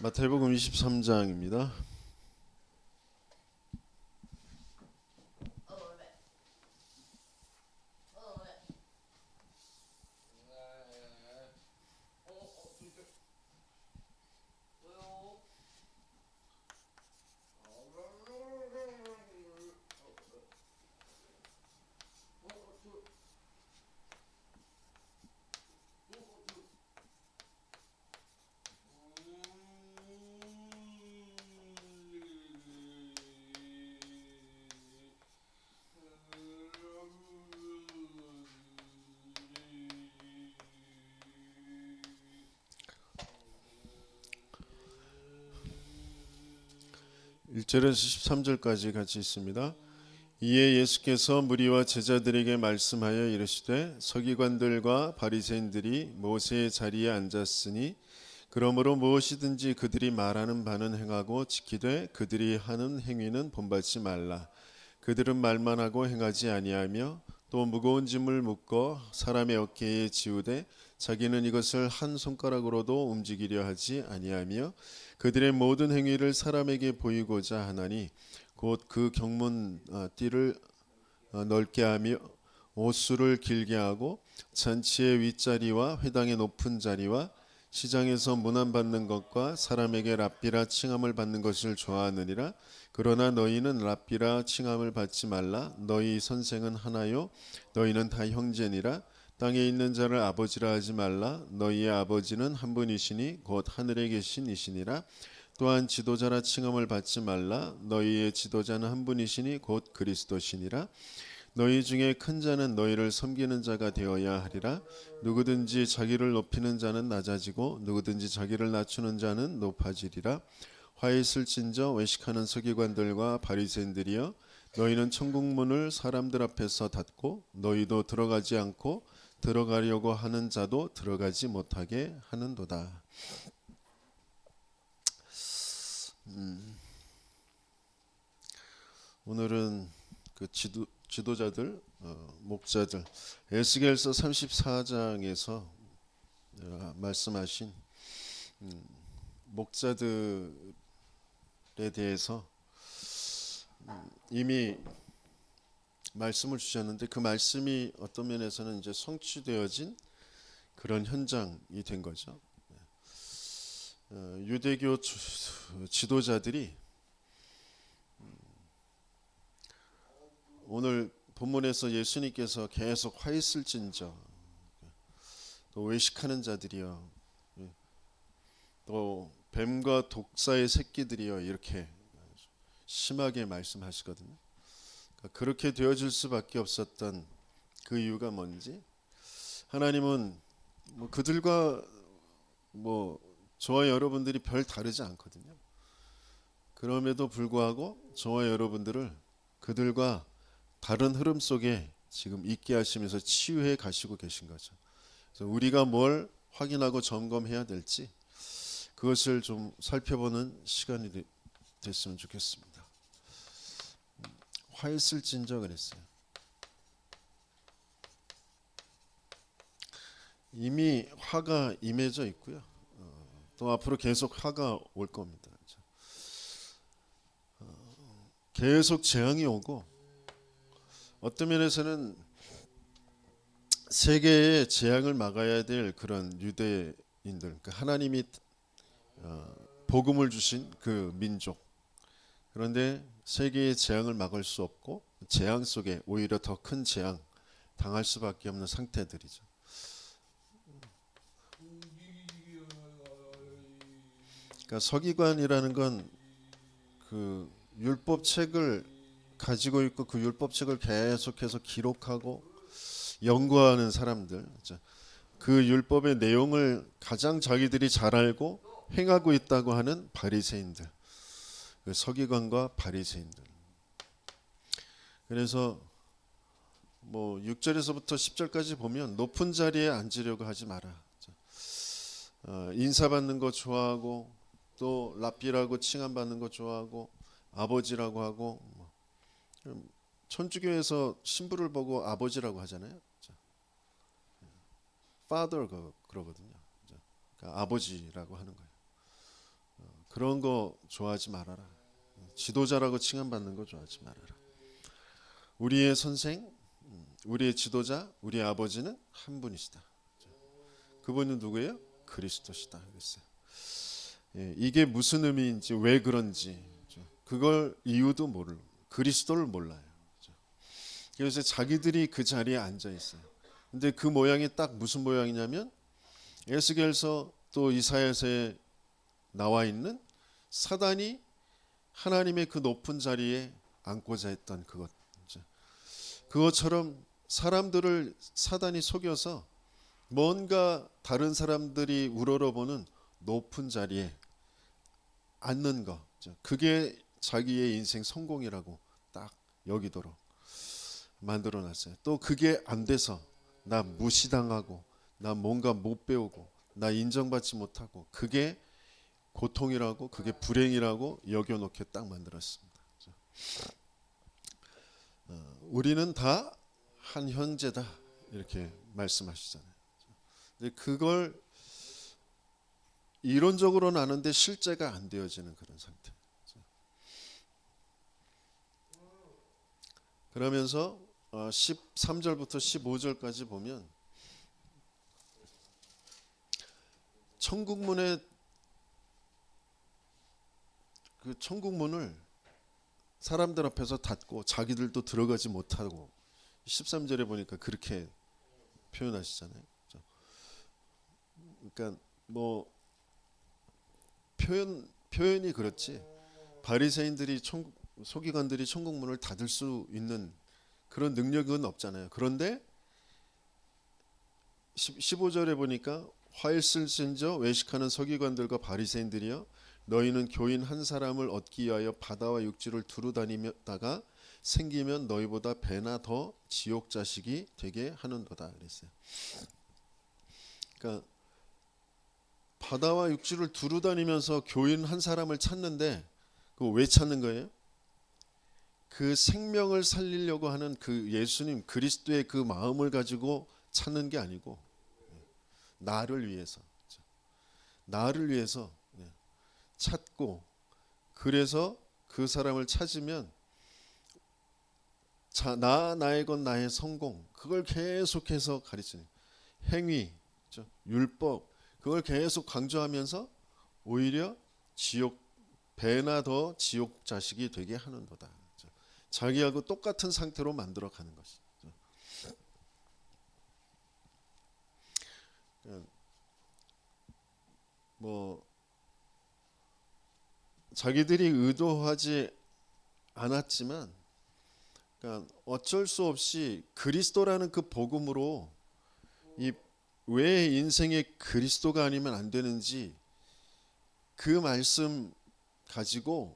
마태복음 23장입니다. (1절에서) (13절까지) 같이 있습니다. 이에 예수께서 무리와 제자들에게 말씀하여 이르시되 서기관들과 바리새인들이 모세의 자리에 앉았으니 그러므로 무엇이든지 그들이 말하는 바는 행하고 지키되 그들이 하는 행위는 본받지 말라. 그들은 말만 하고 행하지 아니하며 또 무거운 짐을 묶어 사람의 어깨에 지우되 자기는 이것을 한 손가락으로도 움직이려 하지 아니하며 그들의 모든 행위를 사람에게 보이고자 하나니 곧 그 경문 띠를 넓게 하며 옷수를 길게 하고 잔치의 윗자리와 회당의 높은 자리와 시장에서 문안받는 것과 사람에게 랍비라 칭함을 받는 것을 좋아하느니라. 그러나 너희는 랍비라 칭함을 받지 말라. 너희 선생은 하나요 너희는 다 형제니라. 땅에 있는 자를 아버지라 하지 말라. 너희의 아버지는 한 분이시니 곧 하늘에 계신 이시니라. 또한 지도자라 칭함을 받지 말라. 너희의 지도자는 한 분이시니 곧 그리스도시니라. 너희 중에 큰 자는 너희를 섬기는 자가 되어야 하리라. 누구든지 자기를 높이는 자는 낮아지고 누구든지 자기를 낮추는 자는 높아지리라. 화 있을진저 외식하는 서기관들과 바리새인들이여, 너희는 천국 문을 사람들 앞에서 닫고 너희도 들어가지 않고 들어가려고 하는 자도 들어가지 못하게 하는도다. 오늘은 그 지도자들, 목자들, 에스겔서 34장에서 말씀하신 목자들에 대해서 이미 말씀을 주셨는데, 그 말씀이 어떤 면에서는 이제 성취되어진 그런 현장이 된 거죠. 유대교 지도자들이 오늘 본문에서 예수님께서 계속 화 있을진저, 또 외식하는 자들이여, 또 뱀과 독사의 새끼들이여, 이렇게 심하게 말씀하시거든요. 그렇게 되어질 수밖에 없었던 그 이유가 뭔지, 하나님은 그들과 저와 여러분들이 별 다르지 않거든요. 그럼에도 불구하고 저와 여러분들을 그들과 다른 흐름 속에 지금 있게 하시면서 치유해 가시고 계신 거죠. 그래서 우리가 뭘 확인하고 점검해야 될지 그것을 좀 살펴보는 시간이 됐으면 좋겠습니다. 화 있을진저 그랬어요. 이미 화가 임해져 있고요. 또 앞으로 계속 화가 올 겁니다. 계속 재앙이 오고, 어떤 면에서는 세계의 재앙을 막아야 될 그런 유대인들, 그러니까 하나님이 복음을 주신 그 민족, 그런데 세계의 재앙을 막을 수 없고 재앙 속에 오히려 더 큰 재앙 당할 수밖에 없는 상태들이죠. 그러니까 서기관이라는 건 그 율법책을 가지고 있고 그 율법책을 계속해서 기록하고 연구하는 사람들, 그 율법의 내용을 가장 자기들이 잘 알고 행하고 있다고 하는 바리새인들, 그 서기관과 바리새인들. 그래서 6절에서부터 10절까지 보면 높은 자리에 앉으려고 하지 마라. 인사받는 거 좋아하고, 또 랍비라고 칭함받는 거 좋아하고, 아버지라고 하고, 천주교에서 신부를 보고 아버지라고 하잖아요. father 그러거든요. 그러니까 아버지라고 하는 거예요. 그런 거 좋아하지 말아라. 지도자라고 칭함받는 거 좋아하지 말아라. 우리의 선생, 우리의 지도자, 우리의 아버지는 한 분이시다. 그분은 누구예요? 그리스도시다 그랬어요. 예, 이게 무슨 의미인지 왜 그런지 그걸 이유도 모르고 그리스도를 몰라요. 그래서 자기들이 그 자리에 앉아 있어요. 근데 그 모양이 딱 무슨 모양이냐면 에스겔서 또 이사야서에 나와 있는 사단이 하나님의 그 높은 자리에 앉고자 했던 그것처럼 사람들을 사단이 속여서 뭔가 다른 사람들이 우러러보는 높은 자리에 앉는 거, 그게 자기의 인생 성공이라고 딱 여기도록 만들어놨어요. 또 그게 안 돼서 나 무시당하고 나 뭔가 못 배우고 나 인정받지 못하고 그게 고통이라고 그게 불행이라고 여겨놓게 딱 만들었습니다. 우리는 다 한 형제다 이렇게 말씀하시잖아요. 그걸 이론적으로는 아는데 실제가 안 되어지는 그런 상태. 그러면서 13절부터 15절까지 보면 천국문의 그 천국문을 사람들 앞에서 닫고 자기들도 들어가지 못하고 13절에 보니까 그렇게 표현하시잖아요. 그러니까 뭐 표현이 그렇지 바리새인들이 서기관들이 천국문을 닫을 수 있는 그런 능력은 없잖아요. 그런데 15절에 보니까 화일 쓸진저 외식하는 서기관들과 바리새인들이여 너희는 교인 한 사람을 얻기 위하여 바다와 육지를 두루 다니다가 생기면 너희보다 배나 더 지옥 자식이 되게 하는도다 그랬어요. 그러니까 바다와 육지를 두루 다니면서 교인 한 사람을 찾는데 그거 왜 찾는 거예요? 그 생명을 살리려고 하는 그 예수님 그리스도의 그 마음을 가지고 찾는 게 아니고 나를 위해서 찾고 그래서 그 사람을 찾으면 나의 것 나의 성공 그걸 계속해서 가르치는 행위 율법 그걸 계속 강조하면서 오히려 지옥 배나 더 지옥 자식이 되게 하는도다. 자기하고 똑같은 상태로 만들어가는 것이죠. 뭐 자기들이 의도하지 않았지만 그러니까 어쩔 수 없이 그리스도라는 그 복음으로 왜 인생에 그리스도가 아니면 안 되는지 그 말씀 가지고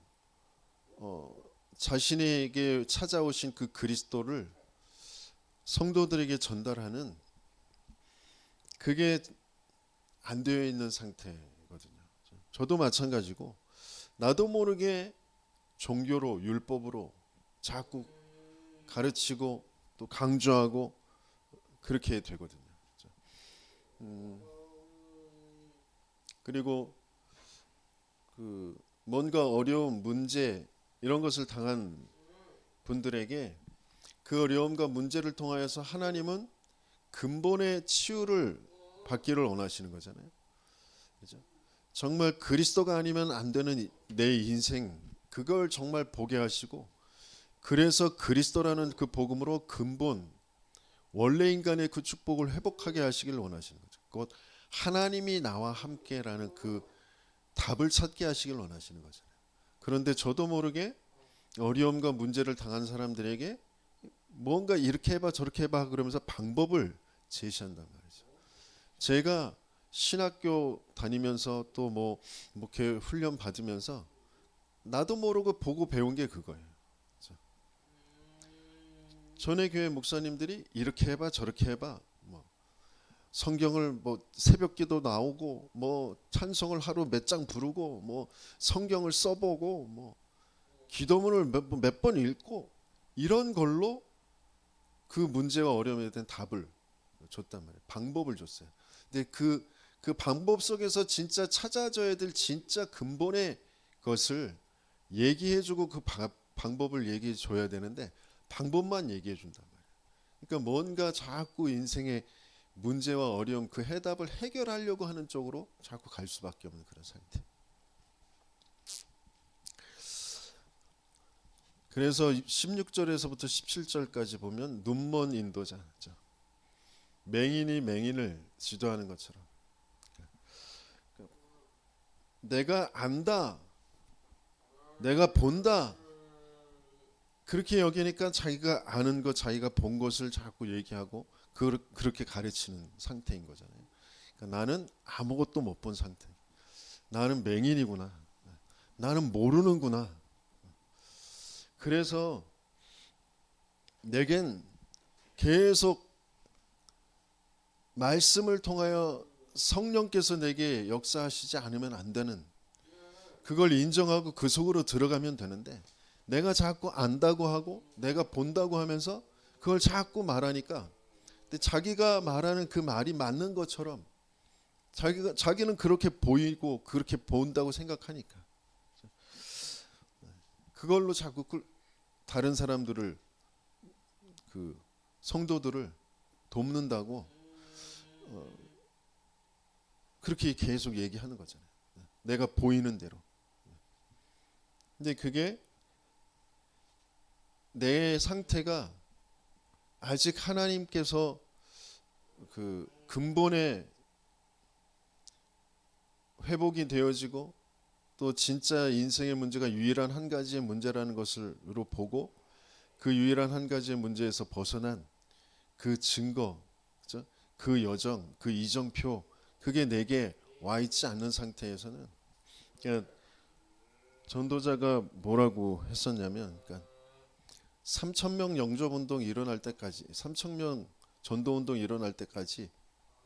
자신에게 찾아오신 그 그리스도를 성도들에게 전달하는 그게 안 되어 있는 상태거든요. 저도 마찬가지고 나도 모르게 종교로 율법으로 자꾸 가르치고 또 강조하고 그렇게 되거든요. 그리고 그 뭔가 어려운 문제 이런 것을 당한 분들에게 그 어려움과 문제를 통하여서 하나님은 근본의 치유를 받기를 원하시는 거잖아요. 그렇죠? 정말 그리스도가 아니면 안 되는 내 인생 그걸 정말 보게 하시고 그래서 그리스도라는 그 복음으로 근본 원래 인간의 그 축복을 회복하게 하시길 원하시는 거죠. 곧 하나님이 나와 함께라는 그 답을 찾게 하시길 원하시는 거잖아요. 그런데 저도 모르게 어려움과 문제를 당한 사람들에게 뭔가 이렇게 해봐 저렇게 해봐 그러면서 방법을 제시한단 말이죠. 제가 신학교 다니면서 또 뭐 목회 훈련 받으면서 나도 모르고 보고 배운 게 그거예요. 전에 교회 목사님들이 이렇게 해봐 저렇게 해봐 뭐 성경을 뭐 새벽기도 나오고 뭐 찬송을 하루 몇 장 부르고 뭐 성경을 써보고 뭐 기도문을 몇 번 읽고 이런 걸로 그 문제와 어려움에 대한 답을 줬단 말이에요. 방법을 줬어요. 근데 그 방법 속에서 진짜 찾아져야 될 진짜 근본의 것을 얘기해주고 그 방법을 얘기해줘야 되는데 방법만 얘기해준단 말이에요. 그러니까 뭔가 자꾸 인생의 문제와 어려움 그 해답을 해결하려고 하는 쪽으로 자꾸 갈 수밖에 없는 그런 상태. 그래서 16절에서부터 17절까지 보면 눈먼 인도자죠. 맹인이 맹인을 지도하는 것처럼 내가 안다, 내가 본다 그렇게 여기니까 자기가 아는 것, 자기가 본 것을 자꾸 얘기하고 그렇게 가르치는 상태인 거잖아요. 그러니까 나는 아무것도 못 본 상태. 나는 맹인이구나. 나는 모르는구나. 그래서 내겐 계속 말씀을 통하여 성령께서 내게 역사하시지 않으면 안 되는, 그걸 인정하고 그 속으로 들어가면 되는데 내가 자꾸 안다고 하고 내가 본다고 하면서 그걸 자꾸 말하니까, 근데 자기가 말하는 그 말이 맞는 것처럼 자기는 그렇게 보이고 그렇게 본다고 생각하니까 그걸로 자꾸 다른 사람들을, 그 성도들을 돕는다고 그렇게 계속 얘기하는 거잖아요. 내가 보이는 대로. 근데 그게 내 상태가 아직 하나님께서 그 근본의 회복이 되어지고 또 진짜 인생의 문제가 유일한 한 가지의 문제라는 것으로 보고 그 유일한 한 가지의 문제에서 벗어난 그 증거, 그죠? 그 여정, 그 이정표, 그게 내게 와 있지 않는 상태에서는, 그러니까 전도자가 뭐라고 했었냐면, 그러니까 3,000명 영접 운동 일어날 때까지, 3,000명 전도 운동 일어날 때까지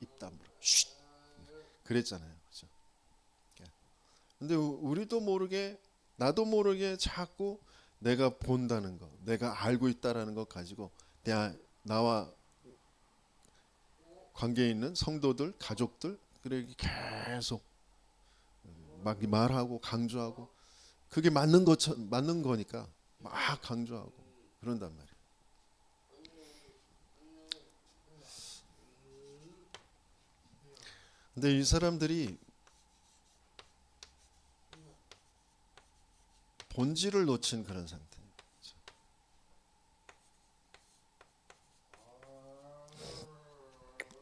입 다물어 쉿 그랬잖아요. 그죠? 근데 우리도 모르게, 나도 모르게 자꾸 내가 본다는 거, 내가 알고 있다라는 것 가지고 나와 관계 있는 성도들, 가족들, 그렇게 계속 막 말하고 강조하고, 그게 맞는 거니까 막 강조하고 그런단 말이에요. 근데 이 사람들이 본질을 놓친 그런 상태.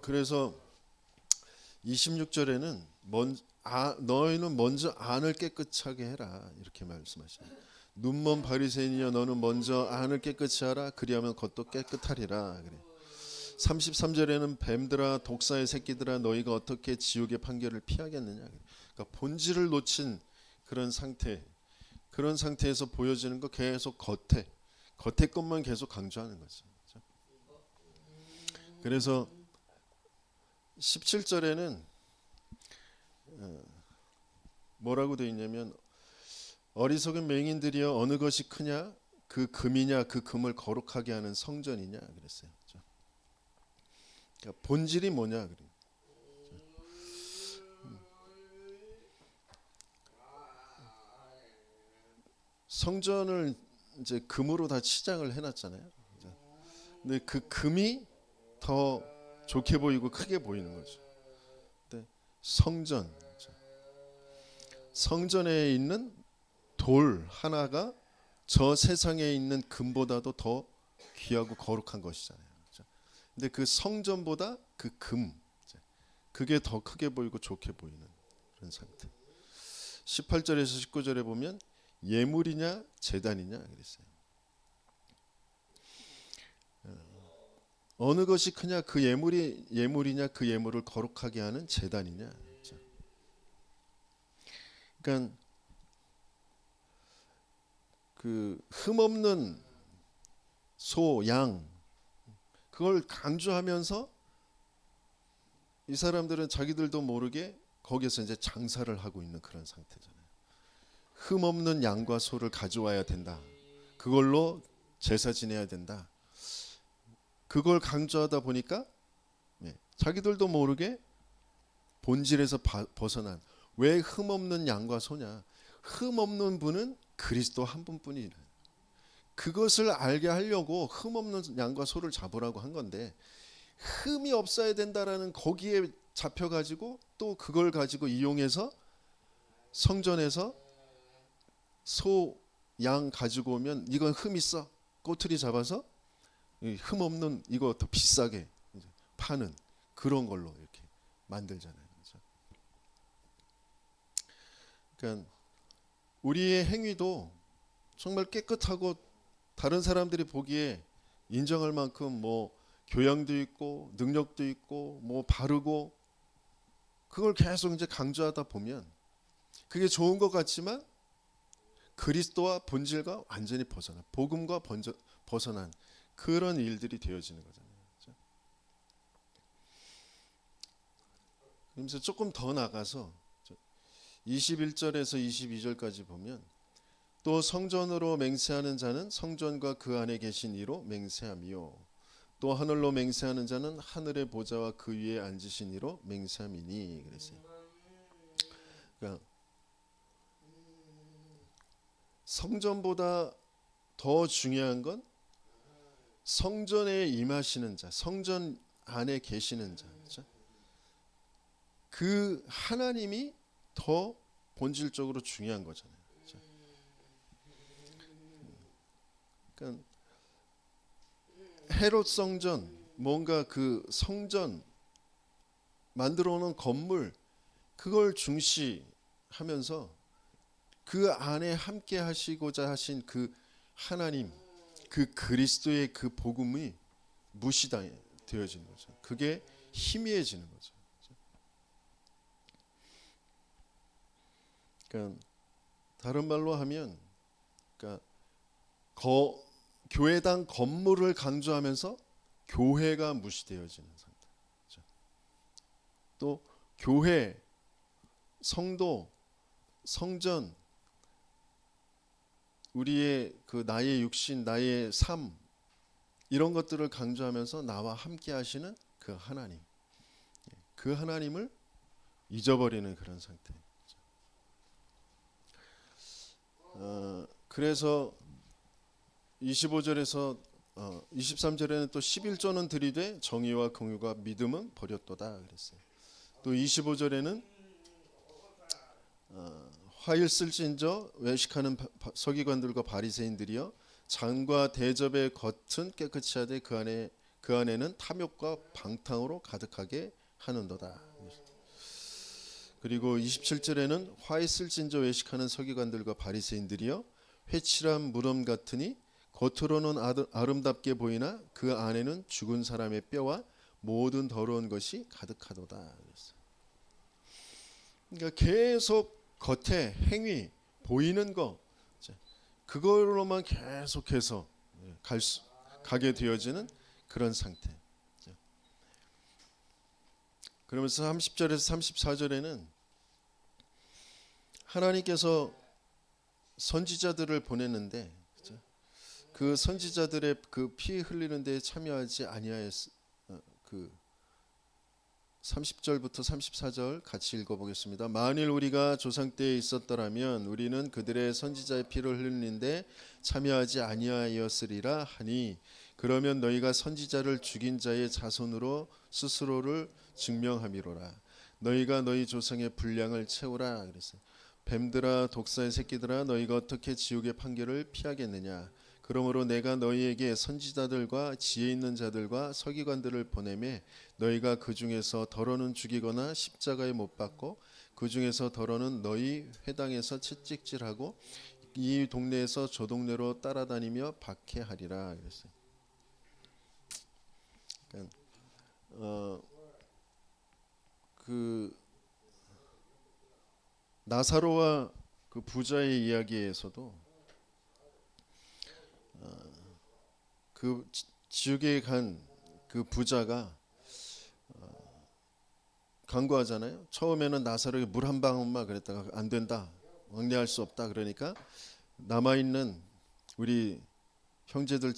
그래서 26절에는 너희는 먼저 안을 깨끗하게 해라 이렇게 말씀하셔요. 눈먼 바리새인이여 너는 먼저 안을 깨끗이 하라 그리하면 겉도 깨끗하리라 그래. 33절에는 뱀들아 독사의 새끼들아 너희가 어떻게 지옥의 판결을 피하겠느냐. 그러니까 본질을 놓친 그런 상태, 그런 상태에서 보여지는 거 계속 겉에 것만 계속 강조하는 거죠. 그래서 17절에는 뭐라고 되어 있냐면 어리석은 맹인들이여 어느 것이 크냐, 그 금이냐, 그 금을 거룩하게 하는 성전이냐 그랬어요. 그러니까 본질이 뭐냐 그래요. 성전을 이제 금으로 다 치장을 해놨잖아요. 근데 그 금이 더 좋게 보이고 크게 보이는 거죠. 근데 성전에 있는 돌 하나가 저 세상에 있는 금보다도 더 귀하고 거룩한 것이잖아요. 근데 그 성전보다 그 금, 그게 더 크게 보이고 좋게 보이는 그런 상태. 18절에서 19절에 보면 예물이냐 제단이냐 그랬어요. 어느 것이 크냐, 그 예물이냐, 그 예물을 거룩하게 하는 제단이냐. 그러니까 그 흠없는 소, 양 그걸 강조하면서 이 사람들은 자기들도 모르게 거기서 이제 장사를 하고 있는 그런 상태잖아요. 흠없는 양과 소를 가져와야 된다. 그걸로 제사 지내야 된다. 그걸 강조하다 보니까 자기들도 모르게 본질에서 벗어난, 왜 흠없는 양과 소냐? 흠 없는 분은 그리스도 한 분뿐이라. 그것을 알게 하려고 흠 없는 양과 소를 잡으라고 한 건데, 흠이 없어야 된다라는 거기에 잡혀가지고 또 그걸 가지고 이용해서 성전에서 소, 양 가지고 오면 이건 흠 있어, 꼬투리 잡아서 흠 없는 이거 더 비싸게 파는 그런 걸로 이렇게 만들잖아요. 그렇죠? 그러니까 우리의 행위도 정말 깨끗하고 다른 사람들이 보기에 인정할 만큼 뭐 교양도 있고 능력도 있고 뭐 바르고, 그걸 계속 이제 강조하다 보면 그게 좋은 것 같지만 그리스도와 본질과 완전히 벗어난, 복음과 벗어난 그런 일들이 되어지는 거잖아요. 그렇죠? 그러면서 조금 더 나가서 21절에서 22절까지 보면, 또 성전으로 맹세하는 자는 성전과 그 안에 계신 이로 맹세하며, 또 하늘로 맹세하는 자는 하늘의 보좌와 그 위에 앉으신 이로 맹세함이니. 그랬어요. 그러니까 성전보다 더 중요한 건 성전에 임하시는 자, 성전 안에 계시는 자, 그렇죠? 그 하나님이 더 본질적으로 중요한 거잖아요. 그렇죠? 그러니까 헤롯 성전, 뭔가 그 성전 만들어 놓은 건물, 그걸 중시하면서 그 안에 함께 하시고자 하신 그 하나님, 그 그리스도의 그 복음이 무시되어지는 거죠. 그게 희미해지는 거죠. 그러니까 다른 말로 하면, 그러니까 교회당 건물을 강조하면서 교회가 무시되어지는 상태. 그렇죠? 또 교회, 성도, 성전, 우리의 그 나의 육신, 나의 삶, 이런 것들을 강조하면서 나와 함께 하시는 그 하나님, 그 하나님을 잊어버리는 그런 상태. 그래서 25절에서 23절에는 또 11조는 들이되 정의와 긍휼과 믿음은 버렸도다 그랬어요. 또 25절에는 화일 쓸진저 외식하는 서기관들과 바리새인들이여 잔과 대접의 겉은 깨끗이 하되 그 안에는 탐욕과 방탕으로 가득하게 하는도다. 그리고 27절에는 화일 쓸진저 외식하는 서기관들과 바리새인들이여 회칠한 무덤 같으니 겉으로는 아름답게 보이나 그 안에는 죽은 사람의 뼈와 모든 더러운 것이 가득하도다. 그러니까 계속 겉에 행위, 보이는 거, 그걸로만 계속해서 가게 되어지는 그런 상태. 그러면서 30절에서 34절에는 하나님께서 선지자들을 보냈는데 그 선지자들의 그 피 흘리는 데 참여하지 아니하였. 그 30절부터 34절 같이 읽어보겠습니다. 만일 우리가 조상 때에 있었더라면 우리는 그들의 선지자의 피를 흘리는데 참여하지 아니하였으리라 하니, 그러면 너희가 선지자를 죽인 자의 자손으로 스스로를 증명함이로라. 너희가 너희 조상의 분량을 채우라. 그랬어요. 뱀들아 독사의 새끼들아 너희가 어떻게 지옥의 판결을 피하겠느냐. 그러므로 내가 너희에게 선지자들과 지혜 있는 자들과 서기관들을 보내매 너희가 그 중에서 더러는 죽이거나 십자가에 못 박고 그 중에서 더러는 너희 회당에서 채찍질하고 이 동네에서 저 동네로 따라다니며 박해하리라. 그랬어요. 그러니까 그 나사로와 그 부자의 이야기에서도 그 지옥에 간 그 부자가 간구하잖아요. 처음에는 나사로에게 물 한 방울만 그랬다가 안 된다, 왕래할 수 없다 그러니까 남아있는 우리 형제들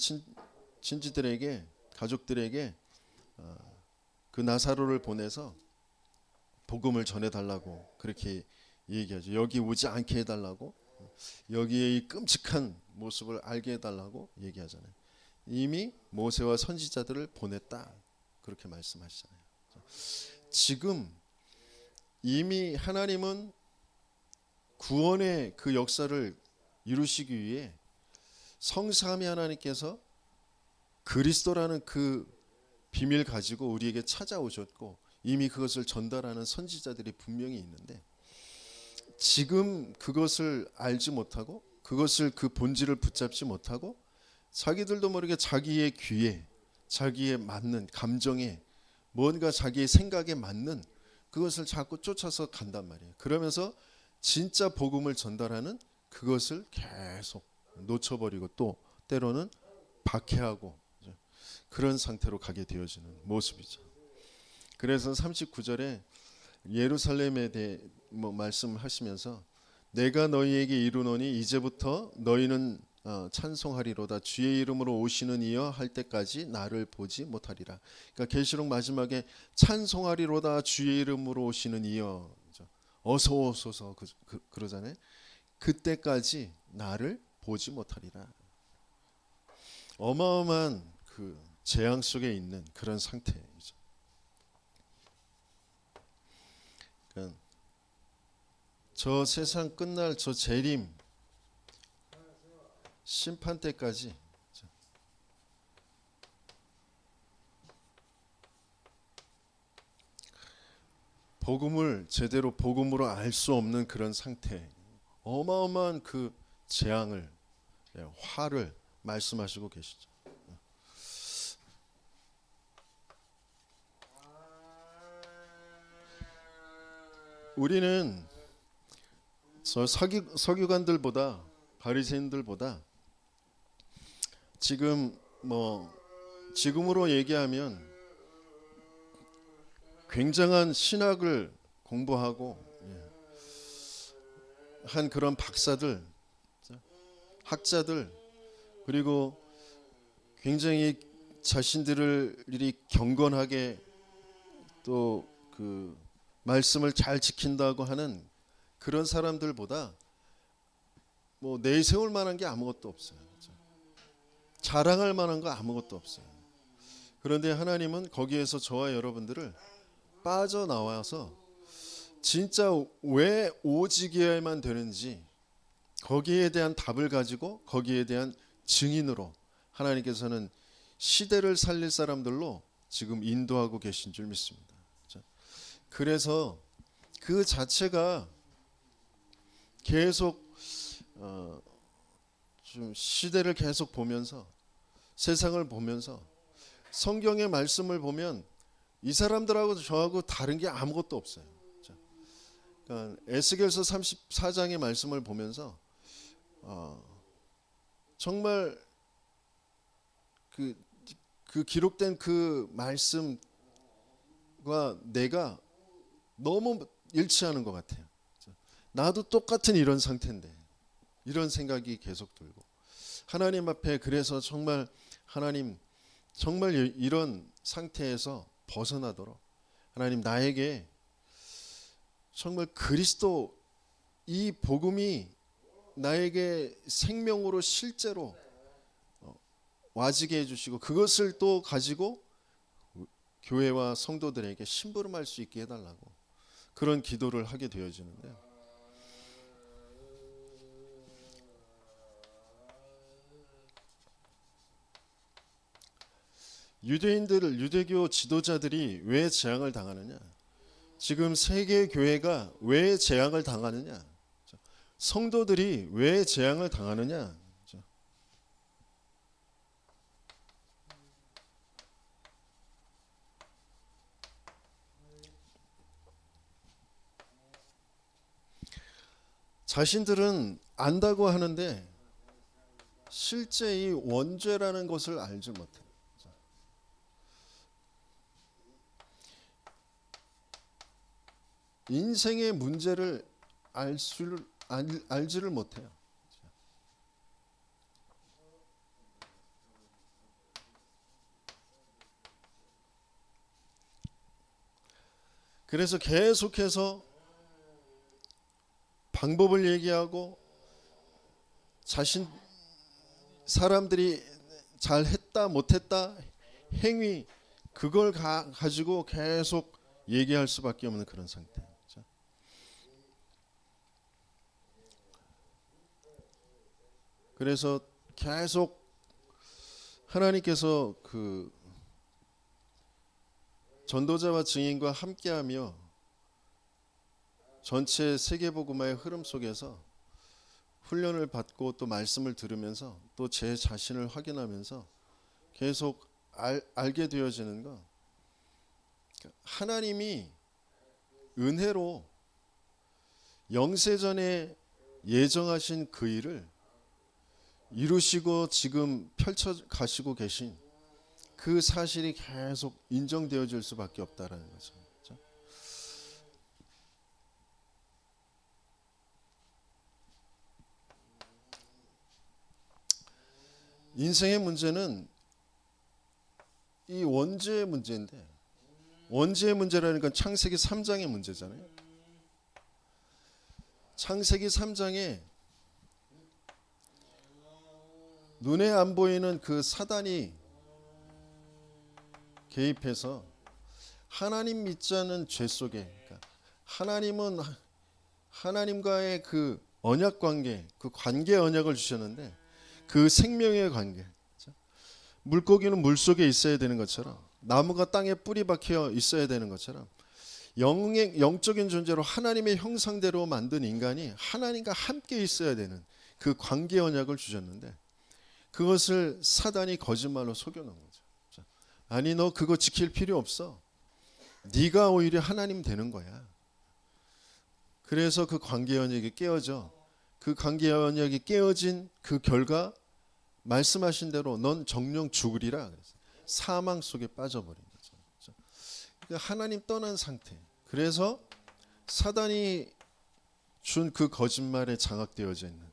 친지들에게, 가족들에게 그 나사로를 보내서 복음을 전해달라고 그렇게 얘기하죠. 여기 오지 않게 해달라고, 여기에 이 끔찍한 모습을 알게 해달라고 얘기하잖아요. 이미 모세와 선지자들을 보냈다, 그렇게 말씀하시잖아요. 지금 이미 하나님은 구원의 그 역사를 이루시기 위해 성삼위 하나님께서 그리스도라는 그 비밀 가지고 우리에게 찾아오셨고, 이미 그것을 전달하는 선지자들이 분명히 있는데, 지금 그것을 알지 못하고 그것을 그 본질을 붙잡지 못하고 자기들도 모르게 자기의 귀에, 자기의 맞는 감정에, 뭔가 자기의 생각에 맞는 그것을 자꾸 쫓아서 간단 말이에요. 그러면서 진짜 복음을 전달하는 그것을 계속 놓쳐버리고 또 때로는 박해하고 그런 상태로 가게 되어지는 모습이죠. 그래서 39절에 예루살렘에 대해 말씀하시면서 내가 너희에게 이르노니 이제부터 너희는 찬송하리로다. 주의 이름으로 오시는 이여 할 때까지 나를 보지 못하리라. 그러니까 계시록 마지막에 찬송하리로다. 주의 이름으로 오시는 이여, 어서 오소서 그러잖아요. 그때까지 나를 보지 못하리라. 어마어마한 그 재앙 속에 있는 그런 상태이죠. 그러니까 저 세상 끝날 저 재림 심판 때까지 복음을 제대로 복음으로 알 수 없는 그런 상태, 어마어마한 그 재앙을, 화를 말씀하시고 계시죠. 우리는 저 서기관들보다, 바리새인들보다 지금 지금으로 얘기하면 굉장한 신학을 공부하고 한 그런 박사들, 학자들, 그리고 굉장히 자신들을 이리 경건하게 또 그 말씀을 잘 지킨다고 하는 그런 사람들보다 내세울 만한 게 아무것도 없어요. 자랑할 만한 거 아무것도 없어요. 그런데 하나님은 거기에서 저와 여러분들을 빠져나와서 진짜 왜 오직이어야만 되는지, 거기에 대한 답을 가지고 거기에 대한 증인으로 하나님께서는 시대를 살릴 사람들로 지금 인도하고 계신 줄 믿습니다. 그래서 그 자체가 계속 좀 시대를 계속 보면서, 세상을 보면서 성경의 말씀을 보면 이 사람들하고 저하고 다른 게 아무것도 없어요. 그러니까 에스겔서 34장의 말씀을 보면서 정말 그 기록된 그 말씀과 내가 너무 일치하는 것 같아요. 나도 똑같은 이런 상태인데, 이런 생각이 계속 들고, 하나님 앞에 그래서 정말 하나님, 정말 이런 상태에서 벗어나도록 하나님 나에게 정말 그리스도, 이 복음이 나에게 생명으로 실제로 와지게 해주시고 그것을 또 가지고 교회와 성도들에게 심부름할 수 있게 해달라고 그런 기도를 하게 되어지는데요. 유대교 지도자들이 왜 재앙을 당하느냐? 지금 세계 교회가 왜 재앙을 당하느냐? 성도들이 왜 재앙을 당하느냐? 자신들은 안다고 하는데 실제 이 원죄라는 것을 알지 못해요. 인생의 문제를 알지를 못해요. 그래서 계속해서 방법을 얘기하고 사람들이 잘했다 못했다 행위 그걸 가지고 계속 얘기할 수밖에 없는 그런 상태. 그래서 계속 하나님께서 그 전도자와 증인과 함께하며 전체 세계복음화의 흐름 속에서 훈련을 받고 또 말씀을 들으면서 또 제 자신을 확인하면서 계속 알게 되어지는 거, 하나님이 은혜로 영세전에 예정하신 그 일을 이루시고 지금 펼쳐 가시고 계신 그 사실이 계속 인정되어질 수밖에 없다라는 거죠. 그렇죠? 인생의 문제는 이 원죄의 문제인데, 원죄의 문제라니까 창세기 3장의 문제잖아요. 창세기 3장에 눈에 안 보이는 그 사단이 개입해서 하나님 믿지 않는 죄 속에, 그러니까 하나님과의 그 언약 관계, 그 관계 언약을 주셨는데 그 생명의 관계, 물고기는 물 속에 있어야 되는 것처럼 나무가 땅에 뿌리 박혀 있어야 되는 것처럼 영적인 존재로 하나님의 형상대로 만든 인간이 하나님과 함께 있어야 되는 그 관계 언약을 주셨는데 그것을 사단이 거짓말로 속여놓은 거죠. 아니 너 그거 지킬 필요 없어. 네가 오히려 하나님 되는 거야. 그래서 그 관계 언약이 깨어져. 그 관계 언약이 깨어진 그 결과 말씀하신 대로 넌 정령 죽으리라. 그래서 사망 속에 빠져버린 거죠. 그러니까 하나님 떠난 상태. 그래서 사단이 준 그 거짓말에 장악되어져 있는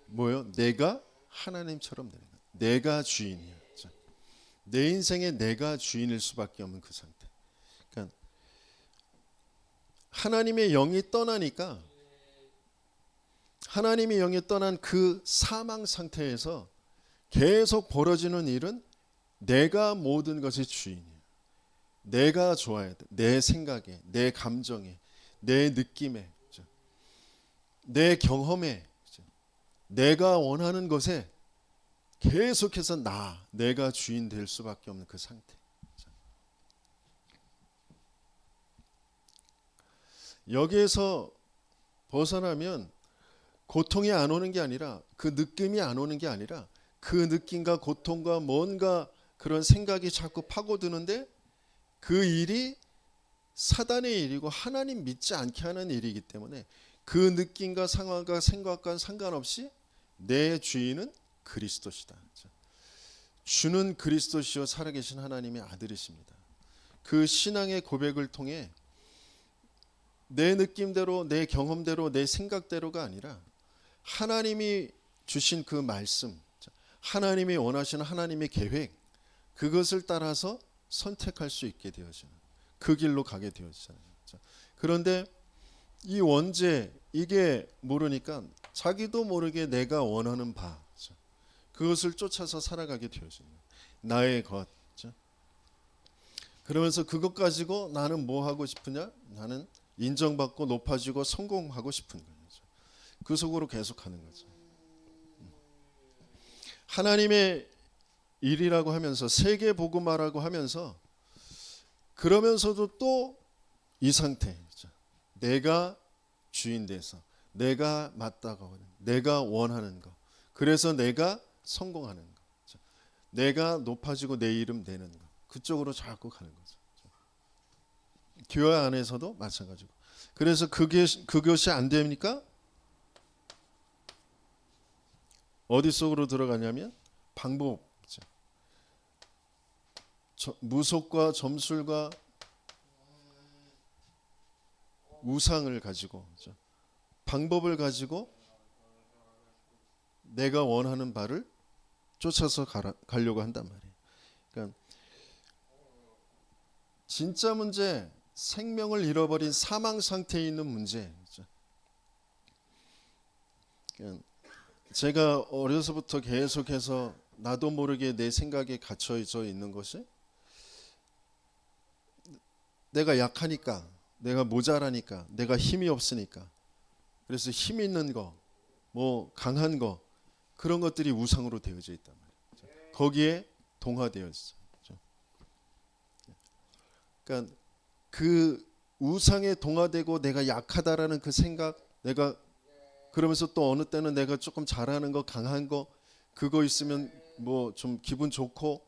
뭐요? 내가 하나님처럼 되는 거야. 내가 주인이야. 내 인생에 내가 주인일 수밖에 없는 그 상태. 그러니까 하나님의 영이 떠나니까 하나님의 영이 떠난 그 사망 상태에서 계속 벌어지는 일은 내가 모든 것의 주인이야. 내가 좋아야 돼. 내 생각에, 내 감정에, 내 느낌에, 내 경험에, 내가 원하는 것에 계속해서 내가 주인 될 수밖에 없는 그 상태. 여기에서 벗어나면 고통이 안 오는 게 아니라 그 느낌이 안 오는 게 아니라 그 느낌과 고통과 뭔가 그런 생각이 자꾸 파고드는데 그 일이 사단의 일이고 하나님 믿지 않게 하는 일이기 때문에 그 느낌과 상황과 생각과 상관없이 내 주인은 그리스도시다. 주는 그리스도시요 살아계신 하나님의 아들이십니다. 그 신앙의 고백을 통해 내 느낌대로 내 경험대로 내 생각대로가 아니라 하나님이 주신 그 말씀, 하나님이 원하시는 하나님의 계획, 그것을 따라서 선택할 수 있게 되어지는 그 길로 가게 되어지잖아요. 그런데 이 원죄 이게 모르니까 자기도 모르게 내가 원하는 바 그것을 쫓아서 살아가게 되어지는 나의 것. 그러면서 그것 가지고 나는 뭐 하고 싶으냐? 나는 인정받고 높아지고 성공하고 싶은 거죠. 그 속으로 계속하는 거죠. 하나님의 일이라고 하면서 세계 복음화라고 하면서 그러면서도 또 이 상태, 내가 주인 돼서 내가 맞다고 하는, 내가 원하는 거, 그래서 내가 성공하는 거, 내가 높아지고 내 이름 내는 거, 그쪽으로 자꾸 가는 거죠. 교회 안에서도 마찬가지고. 그래서 그것이 안 되니까 어디 속으로 들어가냐면 방법, 무속과 점술과 우상을 가지고 방법을 가지고 내가 원하는 바를 쫓아서 가려고 한단 말이에요. 그러니까 진짜 문제, 생명을 잃어버린 사망 상태에 있는 문제, 제가 어려서부터 계속해서 나도 모르게 내 생각에 갇혀져 있는 것이 내가 약하니까, 내가 모자라니까, 내가 힘이 없으니까, 그래서 힘 있는 거, 뭐 강한 거, 그런 것들이 우상으로 되어져 있단 말이에요. 거기에 동화되어 있어요. 그러니까 그 우상에 동화되고 내가 약하다라는 그 생각, 내가 그러면서 또 어느 때는 내가 조금 잘하는 거, 강한 거, 그거 있으면 뭐 좀 기분 좋고,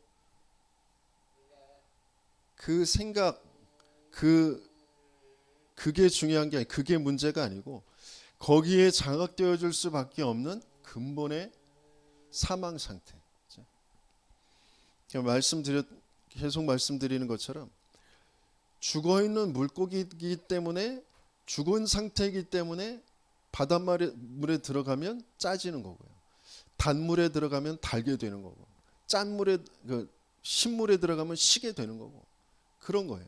그 생각, 그게 중요한 게 아니고, 그게 문제가 아니고, 거기에 장악되어질 수밖에 없는 근본의 사망 상태. 계속 말씀드리는 것처럼 죽어 있는 물고기이기 때문에, 죽은 상태이기 때문에 바닷물에 들어가면 짜지는 거고요. 단물에 들어가면 달게 되는 거고, 신물에 들어가면 시게 되는 거고, 그런 거예요.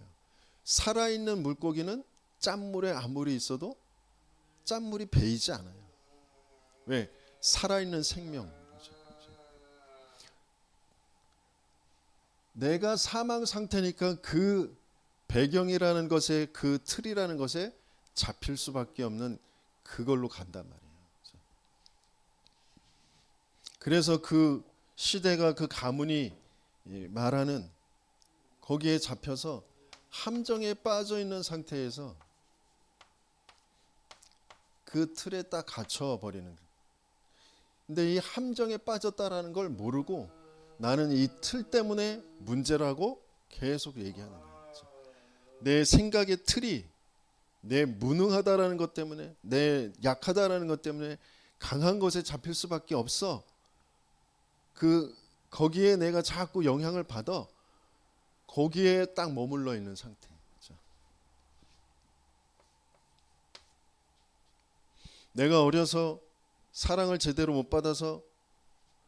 살아있는 물고기는 짠물에 아무리 있어도 짠물이 배이지 않아요. 왜? 살아있는 생명. 내가 사망 상태니까 그 배경이라는 것에, 그 틀이라는 것에 잡힐 수밖에 없는 그걸로 간단 말이에요. 그래서 그 시대가, 그 가문이 말하는 거기에 잡혀서 함정에 빠져 있는 상태에서 그 틀에 딱 갇혀 버리는 거예요. 근데 이 함정에 빠졌다라는 걸 모르고 나는 이 틀 때문에 문제라고 계속 얘기하는 거예요. 내 생각의 틀이, 내 무능하다라는 것 때문에, 내 약하다라는 것 때문에 강한 것에 잡힐 수밖에 없어. 거기에 내가 자꾸 영향을 받아 거기에 딱 머물러 있는 상태. 내가 어려서 사랑을 제대로 못 받아서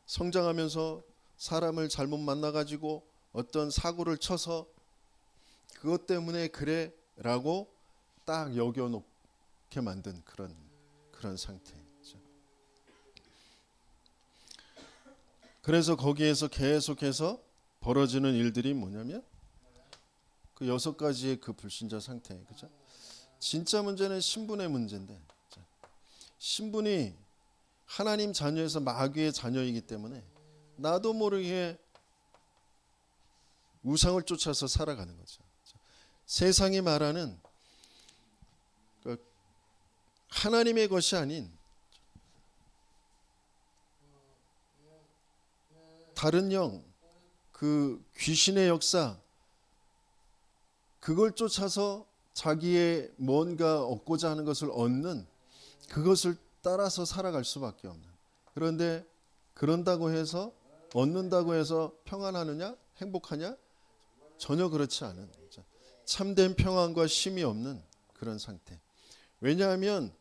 성장하면서 사람을 잘못 만나가지고 어떤 사고를 쳐서 그것 때문에 그래 라고 딱 여겨놓게 만든 그런 상태. 그래서 거기에서 계속해서 벌어지는 일들이 뭐냐면 그 6가지의 그 불신자 상태. 그죠? 진짜 문제는 신분의 문제인데, 신분이 하나님 자녀에서 마귀의 자녀이기 때문에 나도 모르게 우상을 쫓아서 살아가는 거죠. 세상이 말하는 하나님의 것이 아닌 다른 영, 그 귀신의 역사, 그걸 쫓아서 자기의 뭔가 얻고자 하는 것을 얻는, 그것을 따라서 살아갈 수밖에 없는. 그런데 그런다고 해서, 얻는다고 해서 평안하느냐, 행복하냐? 전혀 그렇지 않은, 참된 평안과 쉼이 없는 그런 상태. 왜냐하면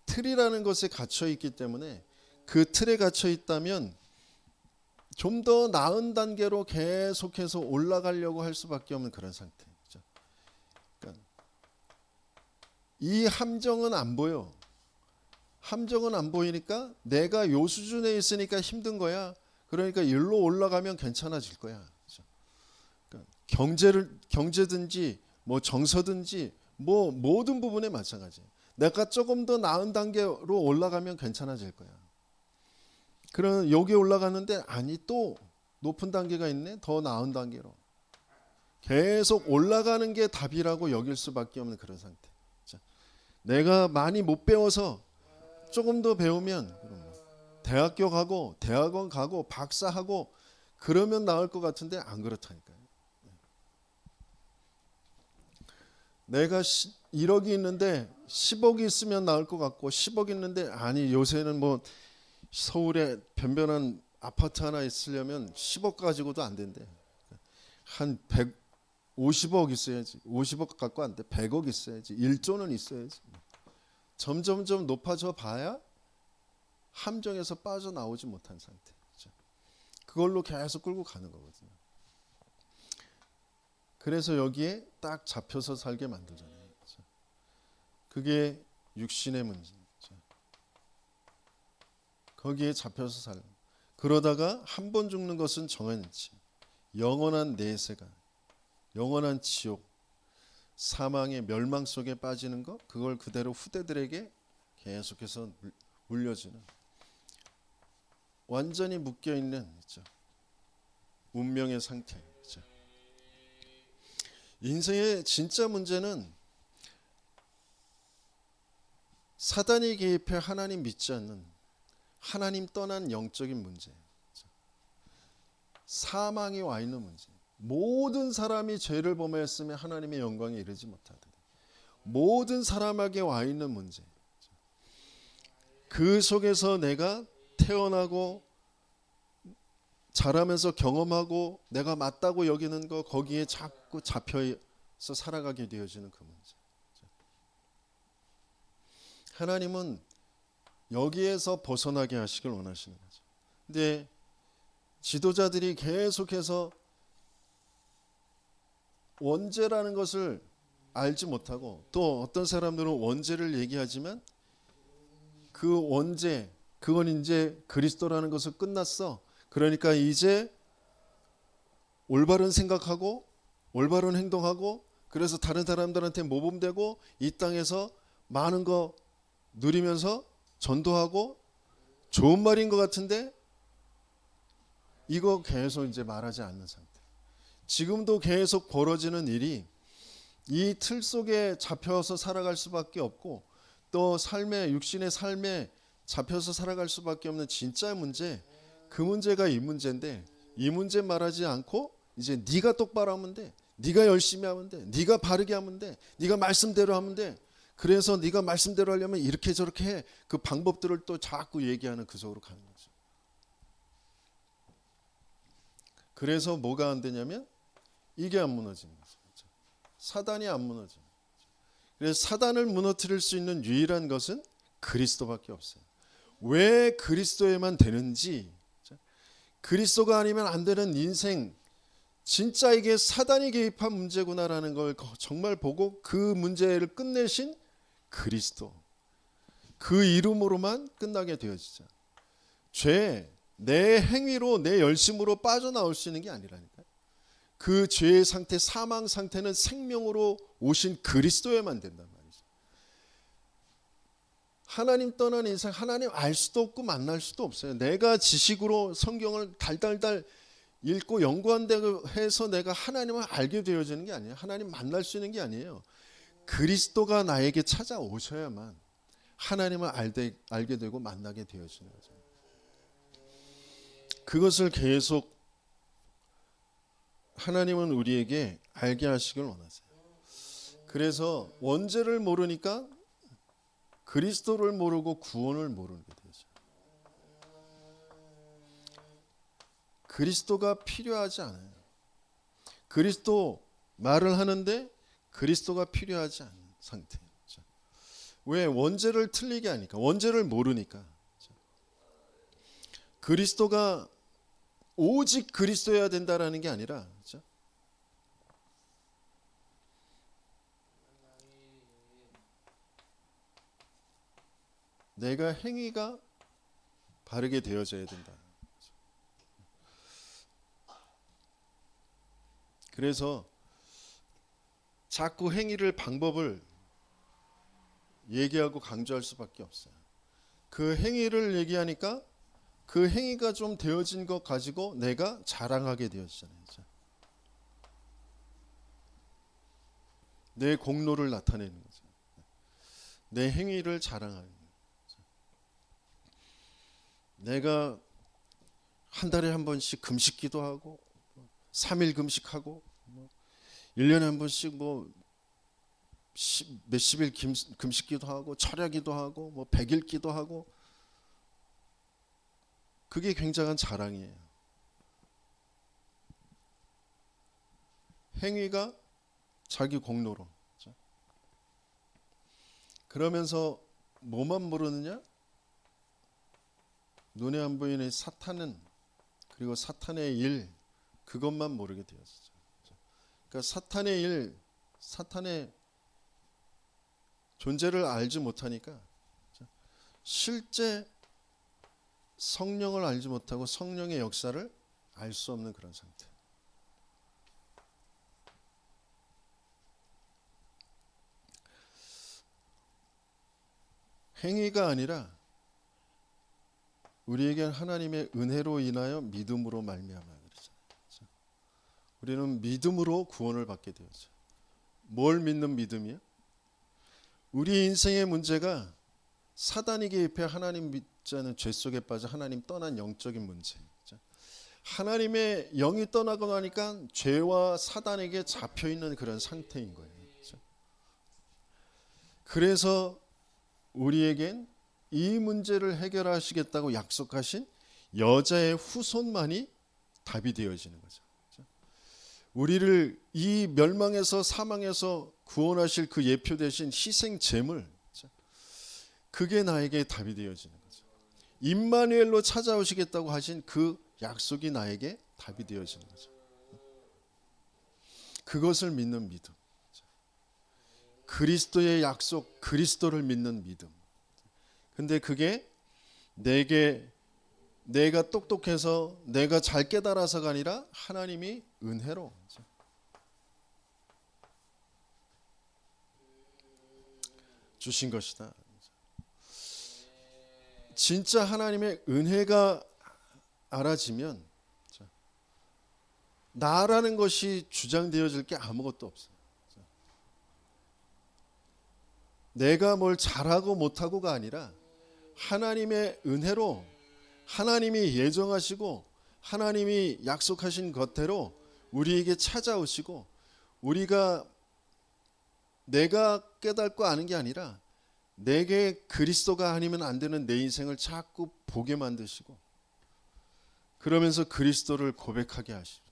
틀이라는 것에 갇혀 있기 때문에, 그 틀에 갇혀 있다면 좀 더 나은 단계로 계속해서 올라가려고 할 수밖에 없는 그런 상태. 그러니까 이 함정은 안 보여. 함정은 안 보이니까 내가 요 수준에 있으니까 힘든 거야. 그러니까 일로 올라가면 괜찮아질 거야. 그러니까 경제든지 뭐 정서든지 뭐 모든 부분에 마찬가지예요. 내가 조금 더 나은 단계로 올라가면 괜찮아질 거야. 그럼 여기 올라갔는데 아니 또 높은 단계가 있네. 더 나은 단계로. 계속 올라가는 게 답이라고 여길 수밖에 없는 그런 상태. 내가 많이 못 배워서 조금 더 배우면 대학교 가고 대학원 가고 박사하고 그러면 나을 것 같은데 안 그렇다니까요. 내가 1억이 있는데 10억이 있으면 나을 것 같고 10억 있는데 아니 요새는 뭐 서울에 변변한 아파트 하나 있으려면 10억 가지고도 안 된대. 한 150억 있어야지. 50억 갖고 안 돼. 100억 있어야지. 1조는 있어야지. 점점점 높아져 봐야 함정에서 빠져나오지 못한 상태. 그걸로 계속 끌고 가는 거거든요. 그래서 여기에 딱 잡혀서 살게 만들잖아요. 그게 육신의 문제죠. 거기에 잡혀서 살. 그러다가 한 번 죽는 것은 정한이지. 영원한 내세가, 영원한 지옥, 사망의 멸망 속에 빠지는 것, 그걸 그대로 후대들에게 계속해서 물려주는, 완전히 묶여 있는, 그렇죠? 운명의 상태. 그렇죠? 인생의 진짜 문제는 사단이 개입해 하나님 믿지 않는, 하나님 떠난 영적인 문제, 사망이 와 있는 문제. 모든 사람이 죄를 범하였으며 하나님의 영광에 이르지 못하다. 모든 사람에게 와 있는 문제. 그 속에서 내가 태어나고 자라면서 경험하고 내가 맞다고 여기는 거, 거기에 자꾸 잡혀서 살아가게 되어지는 그 문제. 하나님은 여기에서 벗어나게 하시길 원하시는 거죠. 근데 지도자들이 계속해서 원죄라는 것을 알지 못하고, 또 어떤 사람들은 원죄를 얘기하지만 그 원죄, 그건 이제 그리스도라는 것을 끝났어. 그러니까 이제 올바른 생각하고 올바른 행동하고, 그래서 다른 사람들한테 모범되고 이 땅에서 많은 거 누리면서 전도하고, 좋은 말인 것 같은데 이거 계속 이제 말하지 않는 상태. 지금도 계속 벌어지는 일이 이 틀 속에 잡혀서 살아갈 수밖에 없고, 또 삶의, 육신의 삶에 잡혀서 살아갈 수밖에 없는 진짜 문제, 그 문제가 이 문제인데, 이 문제 말하지 않고 이제 네가 똑바로 하면 돼, 네가 열심히 하면 돼, 네가 바르게 하면 돼, 네가 말씀대로 하면 돼, 그래서 네가 말씀대로 하려면 이렇게 저렇게 해, 그 방법들을 또 자꾸 얘기하는 그 속으로 가는 거죠. 그래서 뭐가 안 되냐면 이게 안 무너지는 거죠. 사단이 안 무너져요. 그래서 사단을 무너뜨릴 수 있는 유일한 것은 그리스도밖에 없어요. 왜 그리스도에만 되는지, 그리스도가 아니면 안 되는 인생, 진짜 이게 사단이 개입한 문제구나라는 걸 정말 보고 그 문제를 끝내신 그리스도, 그 이름으로만 끝나게 되어지자. 죄, 내 행위로, 내 열심으로 빠져나올 수 있는 게 아니라니까요. 그 죄의 상태, 사망 상태는 생명으로 오신 그리스도에만 된단 말이죠. 하나님 떠난 인생, 하나님 알 수도 없고 만날 수도 없어요. 내가 지식으로 성경을 달달달 읽고 연구한다고 해서 내가 하나님을 알게 되어지는 게 아니에요. 하나님 만날 수 있는 게 아니에요. 그리스도가 나에게 찾아오셔야만 하나님을 알게 되고 만나게 되어지는 거죠. 그것을 계속 하나님은 우리에게 알게 하시길 원하세요. 그래서 원죄를 모르니까 그리스도를 모르고 구원을 모르게 되죠. 그리스도가 필요하지 않아요. 그리스도 말을 하는데 그리스도가 필요하지 않은 상태예요. 왜? 원죄를 틀리게 하니까, 원죄를 모르니까. 그리스도가 오직 그리스도여야 된다라는 게 아니라, 그렇죠? 내가 행위가 바르게 되어져야 된다. 그래서 자꾸 행위를, 방법을 얘기하고 강조할 수밖에 없어요. 그 행위를 얘기하니까 그 행위가 좀 되어진 것 가지고 내가 자랑하게 되어지잖아요. 내 공로를 나타내는 거죠. 내 행위를 자랑하는 거죠. 내가 한 달에 한 번씩 금식기도 하고 3일 금식하고 1년에 한 번씩 몇십일 금식기도 하고 철야기도 하고 100일 기도하고, 그게 굉장한 자랑이에요. 행위가 자기 공로로. 그렇죠? 그러면서 뭐만 모르느냐? 눈에 안 보이는 사탄은, 그리고 사탄의 일, 그것만 모르게 되었죠. 그러니까 사탄의 일, 사탄의 존재를 알지 못하니까 실제 성령을 알지 못하고 성령의 역사를 알 수 없는 그런 상태. 행위가 아니라 우리에게 하나님의 은혜로 인하여 믿음으로 말미암아 그러잖아요. 우리는 믿음으로 구원을 받게 되었죠. 뭘 믿는 믿음이요? 우리 인생의 문제가 사단에게 입혀 하나님 믿지 않은 죄 속에 빠져 하나님 떠난 영적인 문제. 하나님의 영이 떠나고 나니까 죄와 사단에게 잡혀있는 그런 상태인 거예요. 그래서 우리에겐 이 문제를 해결하시겠다고 약속하신 여자의 후손만이 답이 되어지는 거죠. 우리를 이 멸망에서 사망에서 구원하실 그 예표 되신 희생 제물, 그게 나에게 답이 되어지는 거죠. 임마누엘로 찾아오시겠다고 하신 그 약속이 나에게 답이 되어지는 거죠. 그것을 믿는 믿음, 그리스도의 약속, 그리스도를 믿는 믿음. 근데 그게 내가 똑똑해서 내가 잘 깨달아서가 아니라 하나님이 은혜로 주신 것이다. 진짜 하나님의 은혜가 알아지면 나라는 것이 주장되어질 게 아무것도 없어요. 내가 뭘 잘하고 못하고가 아니라 하나님의 은혜로 하나님이 예정하시고 하나님이 약속하신 것대로 우리에게 찾아오시고 우리가 내가 깨닫고 아는 게 아니라 내게 그리스도가 아니면 안 되는 내 인생을 자꾸 보게 만드시고 그러면서 그리스도를 고백하게 하시죠.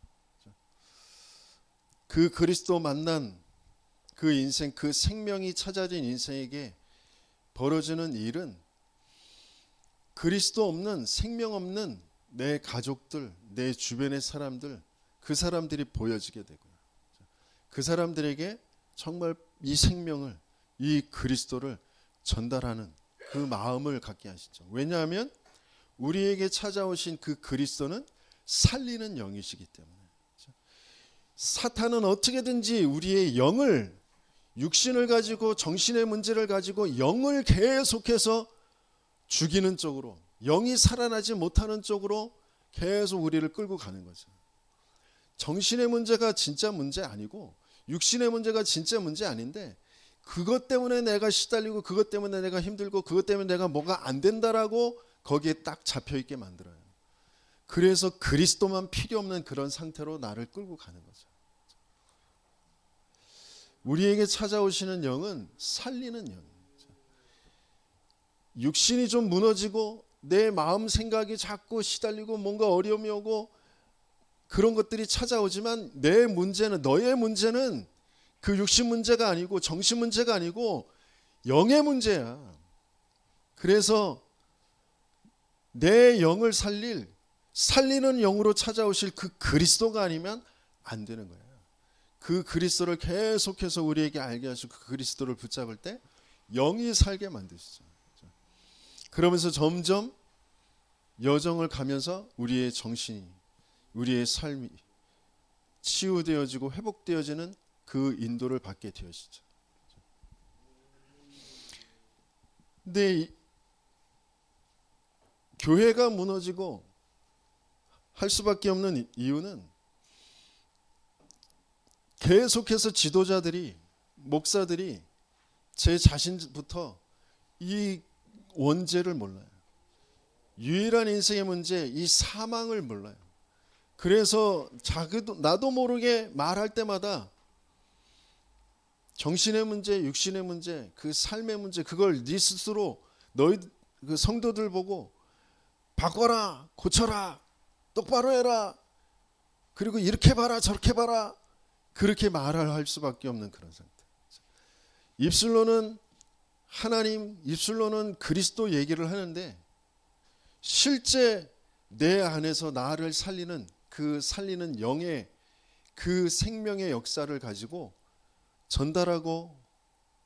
그 그리스도 만난 그 인생, 그 생명이 찾아진 인생에게 벌어지는 일은 그리스도 없는 생명 없는 내 가족들, 내 주변의 사람들, 그 사람들이 보여지게 되고요. 그 사람들에게 정말 이 생명을, 이 그리스도를 전달하는 그 마음을 갖게 하시죠. 왜냐하면 우리에게 찾아오신 그 그리스도는 살리는 영이시기 때문에. 사탄은 어떻게든지 우리의 영을, 육신을 가지고 정신의 문제를 가지고 영을 계속해서 죽이는 쪽으로, 영이 살아나지 못하는 쪽으로 계속 우리를 끌고 가는 거죠. 정신의 문제가 진짜 문제 아니고 육신의 문제가 진짜 문제 아닌데 그것 때문에 내가 시달리고 그것 때문에 내가 힘들고 그것 때문에 내가 뭐가 안 된다라고 거기에 딱 잡혀있게 만들어요. 그래서 그리스도만 필요 없는 그런 상태로 나를 끌고 가는 거죠. 우리에게 찾아오시는 영은 살리는 영이에요. 육신이 좀 무너지고 내 마음 생각이 자꾸 시달리고 뭔가 어려움이 오고 그런 것들이 찾아오지만 내 문제는, 너의 문제는 그 육신 문제가 아니고 정신 문제가 아니고 영의 문제야. 그래서 내 영을 살리는 영으로 찾아오실 그 그리스도가 아니면 안 되는 거예요. 그 그리스도를 계속해서 우리에게 알게 하시고 그 그리스도를 붙잡을 때 영이 살게 만드시죠. 그러면서 점점 여정을 가면서 우리의 정신이, 우리의 삶이 치유되어지고 회복되어지는 그 인도를 받게 되어지죠. 근데 교회가 무너지고 할 수밖에 없는 이유는 계속해서 지도자들이, 목사들이 제 자신부터 이 원죄를 몰라요. 유일한 인생의 문제, 이 사망을 몰라요. 그래서 나도 모르게 말할 때마다 정신의 문제, 육신의 문제, 그 삶의 문제, 그걸 네 스스로 너희 그 성도들 보고 바꿔라, 고쳐라, 똑바로 해라, 그리고 이렇게 봐라, 저렇게 봐라, 그렇게 말을 할 수밖에 없는 그런 상태. 입술로는 하나님, 입술로는 그리스도 얘기를 하는데 실제 내 안에서 나를 살리는 그 살리는 영의 그 생명의 역사를 가지고 전달하고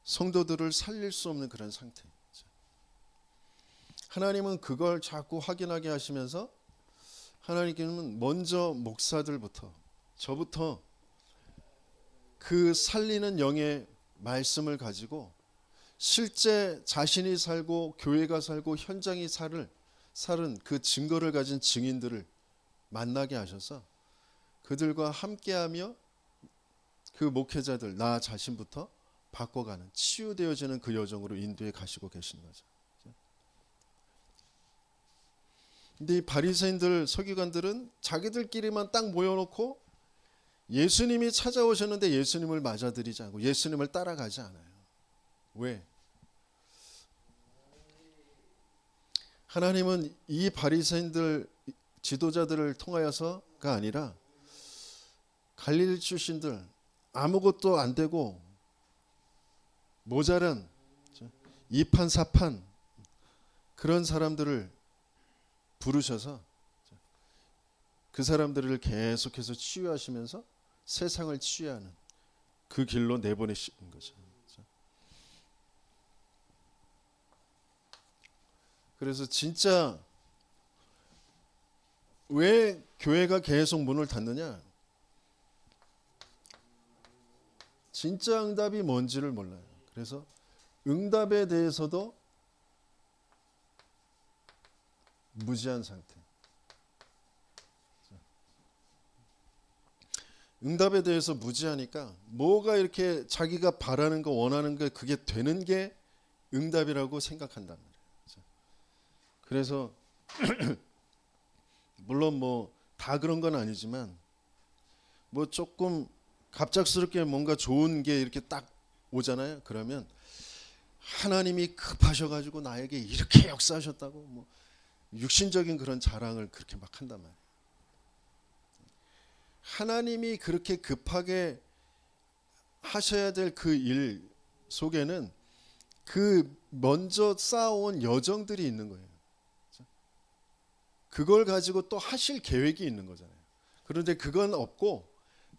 성도들을 살릴 수 없는 그런 상태. 하나님은 그걸 자꾸 확인하게 하시면서 하나님께는 먼저 목사들부터 저부터 그 살리는 영의 말씀을 가지고 실제 자신이 살고 교회가 살고 현장이 살은 그 증거를 가진 증인들을 만나게 하셔서 그들과 함께하며 그 목회자들 나 자신부터 바꿔가는 치유되어지는 그 여정으로 인도해 가시고 계시는 거죠. 근데 이 바리새인들 서기관들은 자기들끼리만 딱 모여놓고 예수님이 찾아오셨는데 예수님을 맞아들이지 않고 예수님을 따라가지 않아요. 왜? 하나님은 이 바리새인들 지도자들을 통하여서가 아니라 갈릴리 출신들 아무것도 안 되고 모자란 이판사판 그런 사람들을 부르셔서 그 사람들을 계속해서 치유하시면서 세상을 치유하는 그 길로 내보내시는 거죠. 그래서 진짜 왜 교회가 계속 문을 닫느냐? 진짜 응답이 뭔지를 몰라요. 그래서 응답에 대해서도 무지한 상태. 응답에 대해서 무지하니까 뭐가 이렇게 자기가 바라는 거 원하는 거 그게 되는 게 응답이라고 생각한단 말이에요. 그래서 물론 뭐 다 그런 건 아니지만 뭐 조금 갑작스럽게 뭔가 좋은 게 이렇게 딱 오잖아요. 그러면 하나님이 급하셔가지고 나에게 이렇게 역사하셨다고 뭐 육신적인 그런 자랑을 그렇게 막 한단 말이에요. 하나님이 그렇게 급하게 하셔야 될 그 일 속에는 그 먼저 쌓아온 여정들이 있는 거예요. 그걸 가지고 또 하실 계획이 있는 거잖아요. 그런데 그건 없고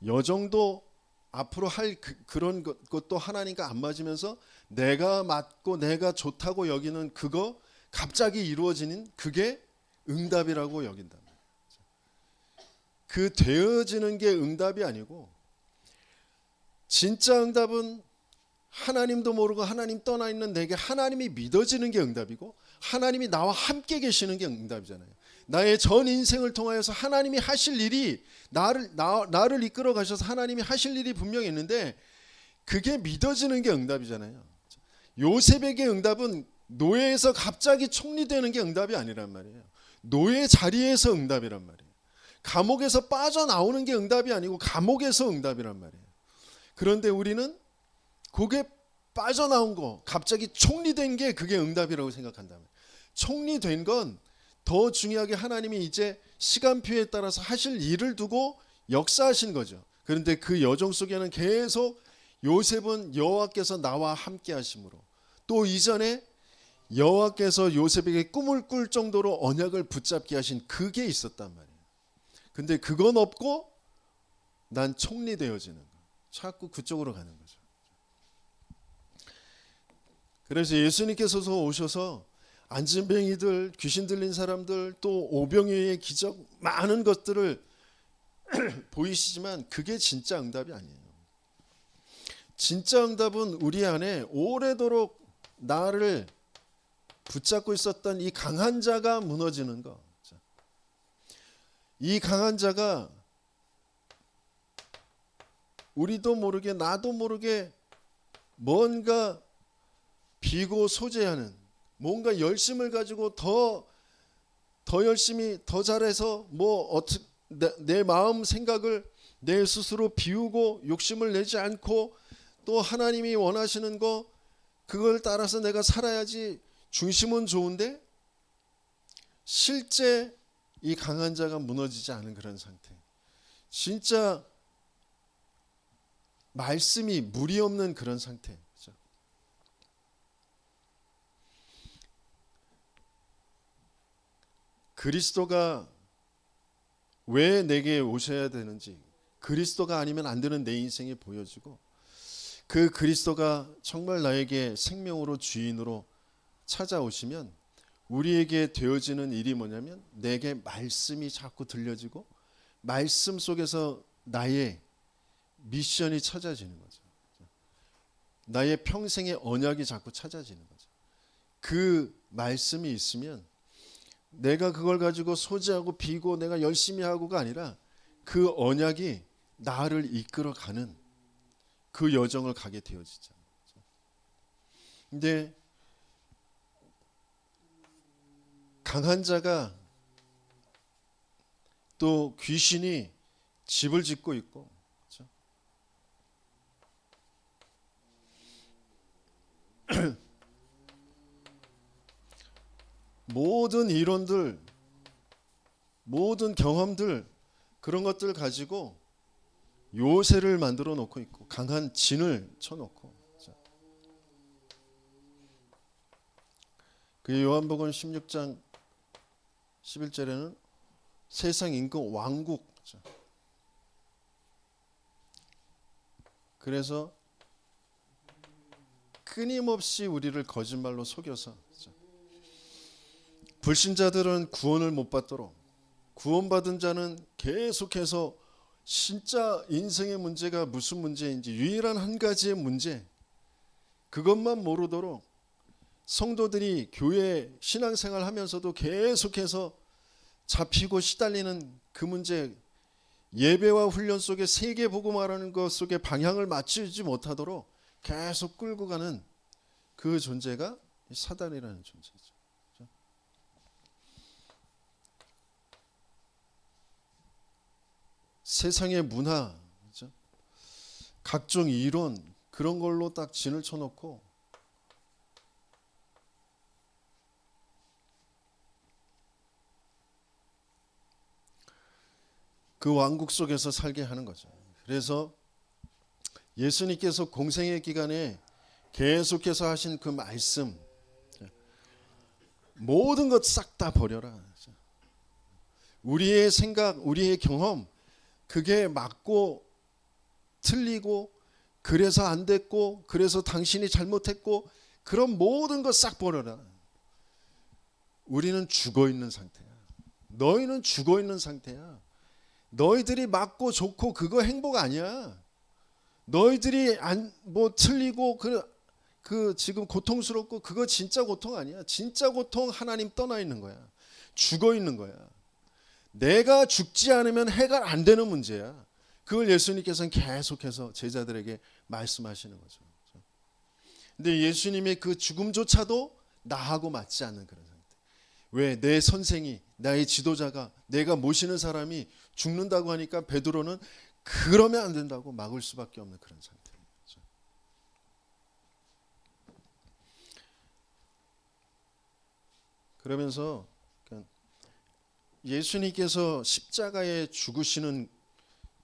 여정도 앞으로 할 그런 것도 하나님과 안 맞으면서 내가 맞고 내가 좋다고 여기는 그거 갑자기 이루어지는 그게 응답이라고 여긴다. 그 되어지는 게 응답이 아니고 진짜 응답은 하나님도 모르고 하나님 떠나 있는 내게 하나님이 믿어지는 게 응답이고 하나님이 나와 함께 계시는 게 응답이잖아요. 나의 전 인생을 통하여서 하나님이 하실 일이 나를 이끌어 가셔서 하나님이 하실 일이 분명히 있는데 그게 믿어지는 게 응답이잖아요. 요셉에게 응답은 노예에서 갑자기 총리되는 게 응답이 아니란 말이에요. 노예 자리에서 응답이란 말이에요. 감옥에서 빠져나오는 게 응답이 아니고 감옥에서 응답이란 말이에요. 그런데 우리는 그게 빠져나온 거 갑자기 총리된 게 그게 응답이라고 생각한다면 총리된 건 더 중요하게 하나님이 이제 시간표에 따라서 하실 일을 두고 역사하신 거죠. 그런데 그 여정 속에는 계속 요셉은 여호와께서 나와 함께 하심으로 또 이전에 여호와께서 요셉에게 꿈을 꿀 정도로 언약을 붙잡게 하신 그게 있었단 말이에요. 근데 그건 없고 난 총리되어지는 거. 자꾸 그쪽으로 가는 거죠. 그래서 예수님께서 오셔서 안진뱅이들, 귀신 들린 사람들, 또 오병이어의 기적 많은 것들을 보이시지만 그게 진짜 응답이 아니에요. 진짜 응답은 우리 안에 오래도록 나를 붙잡고 있었던 이 강한 자가 무너지는 거. 이 강한 자가 우리도 모르게 나도 모르게 뭔가 비고 소재하는 뭔가 열심을 가지고 더 열심히 더 잘해서 내 마음 생각을 내 스스로 비우고 욕심을 내지 않고 또 하나님이 원하시는 거 그걸 따라서 내가 살아야지 중심은 좋은데 실제 이 강한 자가 무너지지 않은 그런 상태. 진짜 말씀이 물이 없는 그런 상태. 그리스도가 왜 내게 오셔야 되는지 그리스도가 아니면 안 되는 내 인생이 보여지고 그 그리스도가 정말 나에게 생명으로 주인으로 찾아오시면 우리에게 되어지는 일이 뭐냐면 내게 말씀이 자꾸 들려지고 말씀 속에서 나의 미션이 찾아지는 거죠. 나의 평생의 언약이 자꾸 찾아지는 거죠. 그 말씀이 있으면 내가 그걸 가지고 소지하고 비고 내가 열심히 하고가 아니라 그 언약이 나를 이끌어가는 그 여정을 가게 되어지잖아요. 근데 강한 자가 또 귀신이 집을 짓고 있고, 그렇죠? 모든 이론들, 모든 경험들, 그런 것들 가지고 요새를 만들어 놓고 있고 강한 진을 쳐놓고, 그 요한복음 16장 11절에는 세상 임금 왕국, 그래서 끊임없이 우리를 거짓말로 속여서 불신자들은 구원을 못 받도록, 구원받은 자는 계속해서 진짜 인생의 문제가 무슨 문제인지 유일한 한 가지의 문제, 그것만 모르도록 성도들이 교회 신앙생활 하면서도 계속해서 잡히고 시달리는 그 문제, 예배와 훈련 속에 세계 보고 말하는 것 속에 방향을 맞추지 못하도록 계속 끌고 가는 그 존재가 사단이라는 존재죠. 세상의 문화, 그렇죠? 각종 이론, 그런 걸로 딱 진을 쳐놓고 그 왕국 속에서 살게 하는 거죠. 그래서 예수님께서 공생의 기간에 계속해서 하신 그 말씀, 모든 것 싹 다 버려라. 우리의 생각, 우리의 경험, 그게 맞고 틀리고 그래서 안 됐고 그래서 당신이 잘못했고 그런 모든 것 싹 버려라. 우리는 죽어 있는 상태야. 너희는 죽어 있는 상태야. 너희들이 맞고 좋고 그거 행복 아니야. 너희들이 뭐 틀리고 그 지금 고통스럽고 그거 진짜 고통 아니야. 진짜 고통 하나님 떠나 있는 거야. 죽어 있는 거야. 내가 죽지 않으면 해결 안 되는 문제야. 그걸 예수님께서는 계속해서 제자들에게 말씀하시는 거죠. 근데 예수님의 그 죽음조차도 나하고 맞지 않는 그런 상태. 왜? 내 선생이, 나의 지도자가, 내가 모시는 사람이 죽는다고 하니까 베드로는 그러면 안 된다고 막을 수밖에 없는 그런 상태예요. 그러면서 예수님께서 십자가에 죽으시는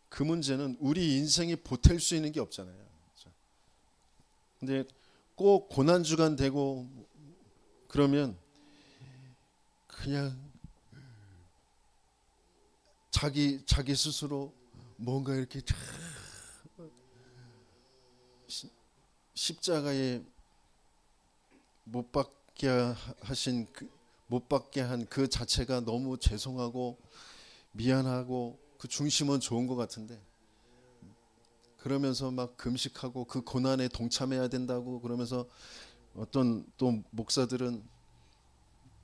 그 문제는 우리 인생이 보탤 수 있는 게 없잖아요. 근데 꼭 고난주간 되고 그러면 그냥 자기 스스로 뭔가 이렇게 십자가에 못 박게 하신 못 받게 한 그 자체가 너무 죄송하고 미안하고 그 중심은 좋은 것 같은데 그러면서 막 금식하고 그 고난에 동참해야 된다고 그러면서 어떤 또 목사들은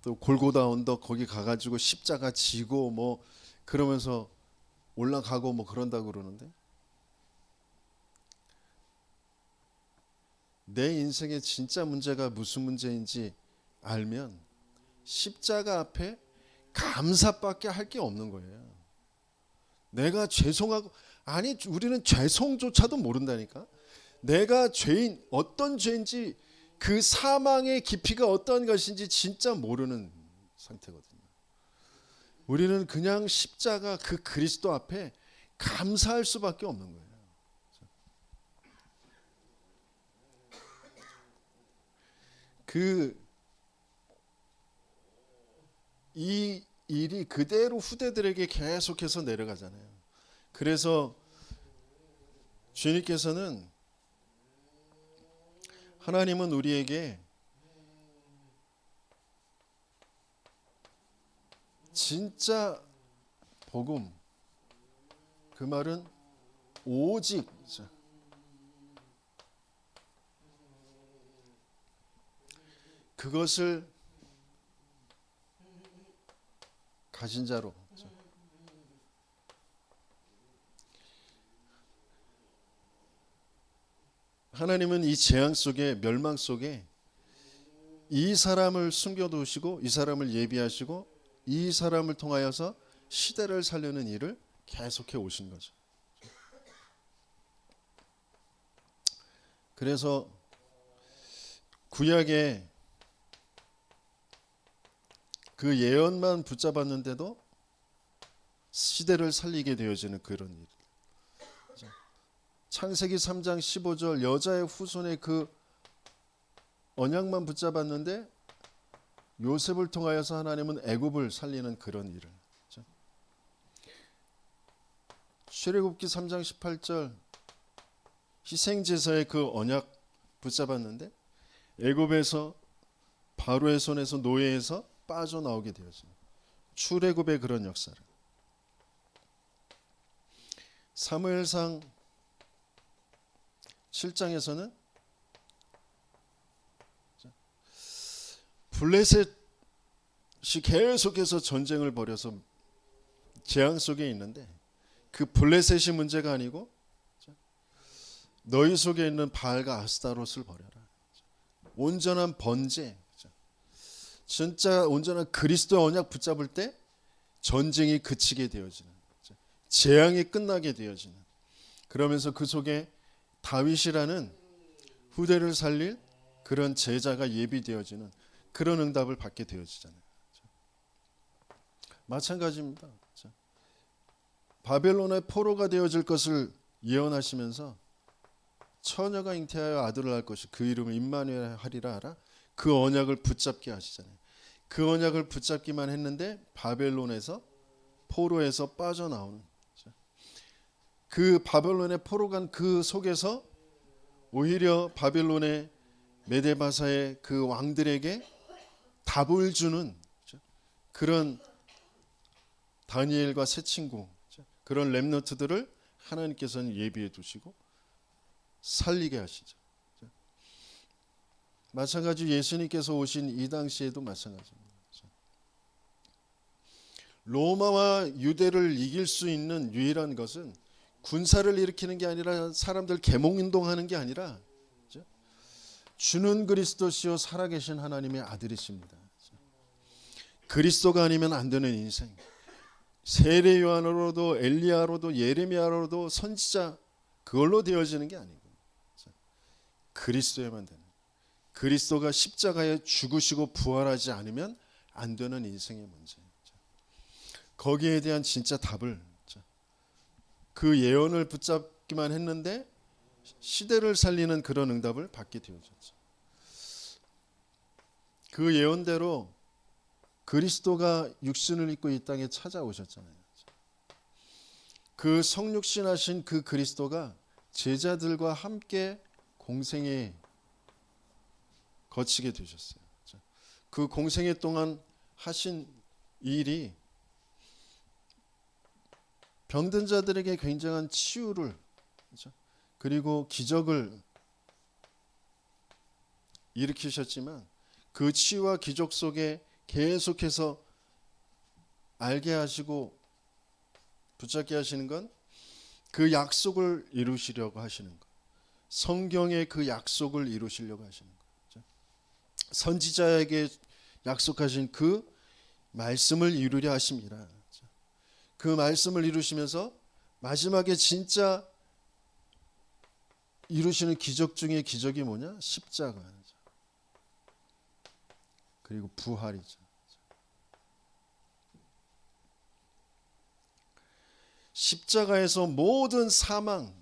또 골고다 언덕 거기 가가지고 십자가 지고 뭐 그러면서 올라가고 뭐 그런다고 그러는데 내 인생의 진짜 문제가 무슨 문제인지 알면 십자가 앞에 감사밖에 할 게 없는 거예요. 내가 죄송하고 아니 우리는 죄송조차도 모른다니까. 내가 죄인 어떤 죄인지 그 사망의 깊이가 어떤 것인지 진짜 모르는 상태거든요. 우리는 그냥 십자가 그 그리스도 앞에 감사할 수밖에 없는 거예요. 이 일이 그대로 후대들에게 계속해서 내려가잖아요. 그래서 주님께서는 하나님은 우리에게 진짜 복음, 그 말은 오직 그것을 가진 자로, 하나님은 이 재앙 속에, 멸망 속에 이 사람을 숨겨두시고 이 사람을 예비하시고 이 사람을 통하여서 시대를 살려는 일을 계속해 오신 거죠. 그래서 구약에 그 예언만 붙잡았는데도 시대를 살리게 되어지는 그런 일. 창세기 3장 15절 여자의 후손의 그 언약만 붙잡았는데 요셉을 통하여서 하나님은 애굽을 살리는 그런 일을. 출애굽기 3장 18절 희생제사의 그 언약 붙잡았는데 애굽에서 바로의 손에서 노예에서 빠져나오게 되었습니다. 출애굽의 그런 역사를. 사무엘상 7장에서는 블레셋이 계속해서 전쟁을 벌여서 재앙 속에 있는데 그 블레셋이 문제가 아니고 너희 속에 있는 바알과 아스타롯을 버려라. 온전한 번제, 진짜 온전한 그리스도의 언약 붙잡을 때 전쟁이 그치게 되어지는, 재앙이 끝나게 되어지는, 그러면서 그 속에 다윗이라는 후대를 살릴 그런 제자가 예비되어지는 그런 응답을 받게 되어지잖아요. 마찬가지입니다. 바벨론의 포로가 되어질 것을 예언하시면서 처녀가 잉태하여 아들을 낳을 것이 그 이름을 임마누엘 하리라 하라. 그 언약을 붙잡게 하시잖아요. 그 언약을 붙잡기만 했는데 바벨론에서 포로에서 빠져나오는, 그 바벨론의 포로 간 그 속에서 오히려 바벨론의 메데바사의 그 왕들에게 답을 주는 그런 다니엘과 세 친구, 그런 렘너트들을 하나님께서는 예비해 두시고 살리게 하시죠. 마찬가지 예수님께서 오신 이 당시에도 마찬가지입니다. 로마와 유대를 이길 수 있는 유일한 것은 군사를 일으키는 게 아니라 사람들 계몽운동하는 게 아니라 주는 그리스도시요 살아계신 하나님의 아들이십니다. 그리스도가 아니면 안 되는 인생. 세례 요한으로도 엘리야로도 예레미야로도 선지자 그걸로 되어지는 게 아니고 그리스도에만 되는, 그리스도가 십자가에 죽으시고 부활하지 않으면 안 되는 인생의 문제. 거기에 대한 진짜 답을, 그 예언을 붙잡기만 했는데 시대를 살리는 그런 응답을 받게 되어졌죠. 그 예언대로 그리스도가 육신을 입고 이 땅에 찾아오셨잖아요. 그 성육신하신 그 그리스도가 제자들과 함께 공생에 거치게 되셨어요. 그 공생애 동안 하신 일이 병든 자들에게 굉장한 치유를, 그리고 기적을 일으키셨지만 그 치유와 기적 속에 계속해서 알게 하시고 붙잡게 하시는 건 그 약속을 이루시려고 하시는 것, 성경의 그 약속을 이루시려고 하시는 것, 선지자에게 약속하신 그 말씀을 이루려 하십니다. 그 말씀을 이루시면서 마지막에 진짜 이루시는 기적 중에 기적이 뭐냐? 십자가, 그리고 부활이죠. 십자가에서 모든 사망,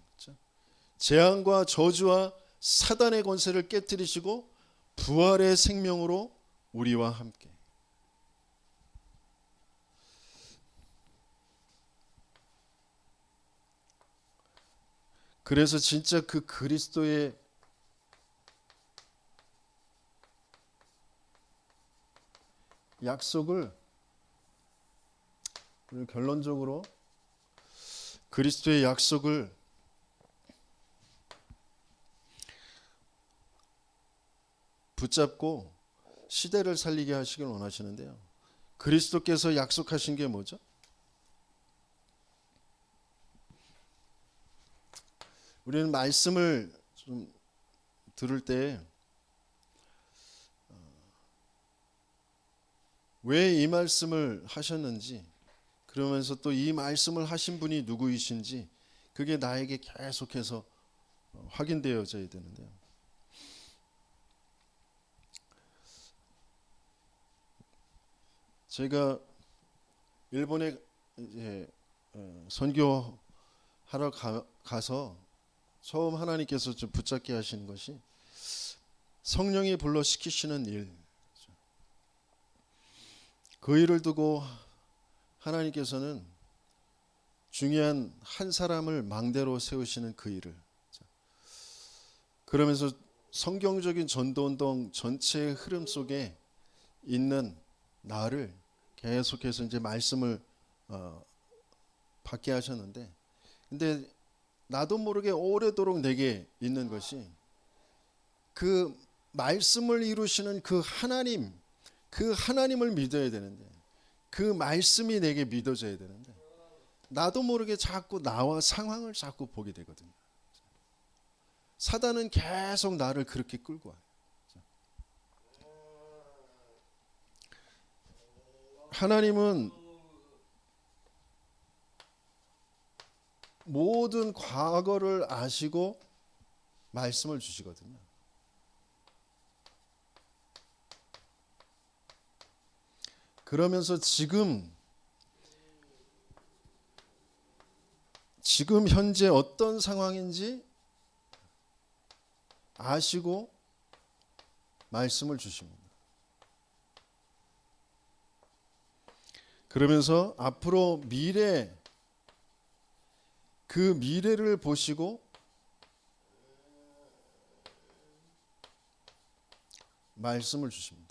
재앙과 저주와 사단의 권세를 깨뜨리시고 부활의 생명으로 우리와 함께. 그래서 진짜 그 그리스도의 약속을 그리고 결론적으로 그리스도의 약속을 붙잡고 시대를 살리게 하시길 원하시는데요. 그리스도께서 약속하신 게 뭐죠? 우리는 말씀을 좀 들을 때 왜 이 말씀을 하셨는지, 그러면서 또 이 말씀을 하신 분이 누구이신지 그게 나에게 계속해서 확인되어져야 되는데요. 제가 일본에 이제 선교하러 가서 처음 하나님께서 좀 붙잡게 하시는 것이 성령이 불러 시키시는 일, 그 일을 두고 하나님께서는 중요한 한 사람을 망대로 세우시는 그 일을, 그러면서 성경적인 전도운동 전체의 흐름 속에 있는 나를 계속해서 이제 말씀을 받게 하셨는데, 근데 나도 모르게 오래도록 내게 있는 것이 그 말씀을 이루시는 그 하나님을 믿어야 되는데, 그 말씀이 내게 믿어져야 되는데, 나도 모르게 자꾸 나와 상황을 자꾸 보게 되거든요. 사단은 계속 나를 그렇게 끌고 와요. 하나님은 모든 과거를 아시고 말씀을 주시거든요. 그러면서 지금 현재 어떤 상황인지 아시고 말씀을 주십니다. 그러면서 앞으로 그 미래를 보시고 말씀을 주십니다.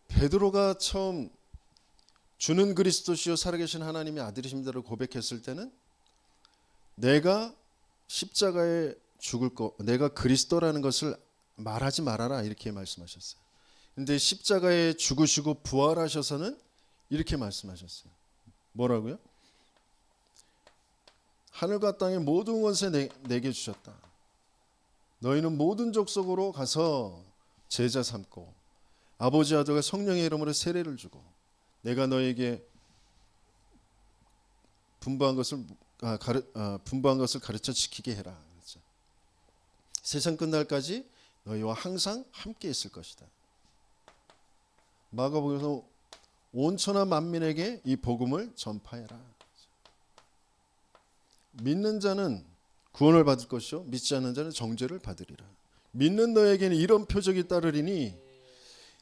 베드로가 처음 주는 그리스도시요 살아계신 하나님의 아들이십니다를 고백했을 때는 내가 십자가에 죽을 것, 내가 그리스도라는 것을 말하지 말아라 이렇게 말씀하셨어요. 근데 십자가에 죽으시고 부활하셔서는 이렇게 말씀하셨어요. 뭐라고요? 하늘과 땅의 모든 것을 내게 주셨다. 너희는 모든 족속으로 가서 제자 삼고 아버지 아들과 성령의 이름으로 세례를 주고 내가 너에게 분부한 것을 가르쳐 지키게 해라. 그렇죠? 세상 끝날까지 너희와 항상 함께 있을 것이다. 마가복음에서 온 천하 만민에게 이 복음을 전파해라. 믿는 자는 구원을 받을 것이요 믿지 않는 자는 정죄를 받으리라. 믿는 너에게는 이런 표적이 따르리니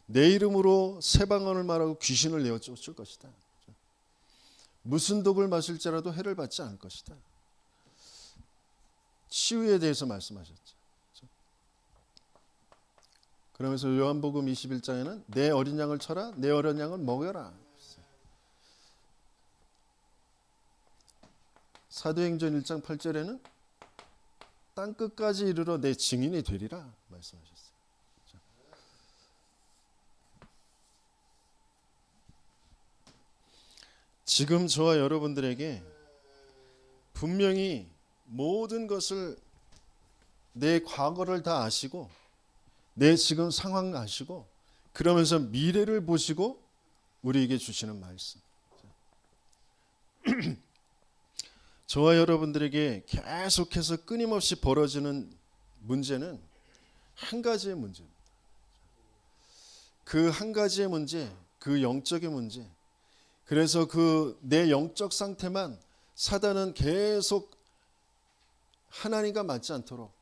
내 이름으로 새 방언을 말하고 귀신을 내어 쫓을 것이다. 무슨 독을 마실지라도 해를 받지 않을 것이다. 치유에 대해서 말씀하셨죠. 그러면서 요한복음 21장에는 내 어린 양을 쳐라, 내 어린 양을 먹여라. 사도행전 1장 8절에는 땅 끝까지 이르러 내 증인이 되리라 말씀하셨어요. 지금 저와 여러분들에게 분명히 모든 것을, 내 과거를 다 아시고 내 지금 상황 아시고 그러면서 미래를 보시고 우리에게 주시는 말씀. 저와 여러분들에게 계속해서 끊임없이 벌어지는 문제는 한 가지의 문제입니다. 그 한 가지의 문제, 그 영적인 문제. 그래서 그 내 영적 상태만 사단은 계속 하나님과 맞지 않도록,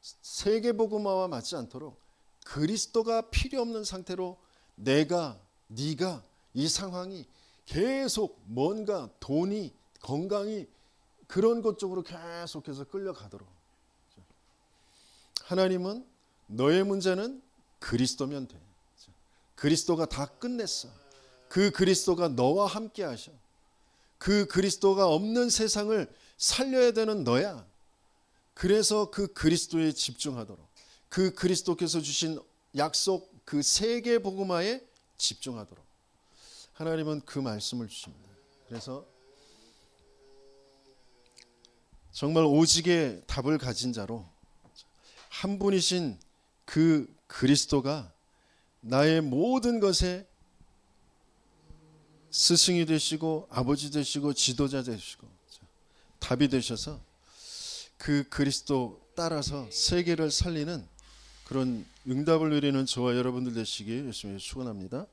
세계복음화와 맞지 않도록 그리스도가 필요 없는 상태로 네가 이 상황이 계속 뭔가 돈이, 건강이 그런 것 쪽으로 계속해서 끌려가도록. 하나님은 너의 문제는 그리스도면 돼. 그리스도가 다 끝냈어. 그 그리스도가 너와 함께 하셔. 그 그리스도가 없는 세상을 살려야 되는 너야. 그래서 그 그리스도에 집중하도록, 그 그리스도께서 주신 약속 그 세계 복음화에 집중하도록 하나님은 그 말씀을 주십니다. 그래서 정말 오직의 답을 가진 자로 한 분이신 그 그리스도가 나의 모든 것에 스승이 되시고 아버지 되시고 지도자 되시고 답이 되셔서 그 그리스도 따라서 세계를 살리는 그런 응답을 누리는 저와 여러분들 되시길 예수님의 축원합니다.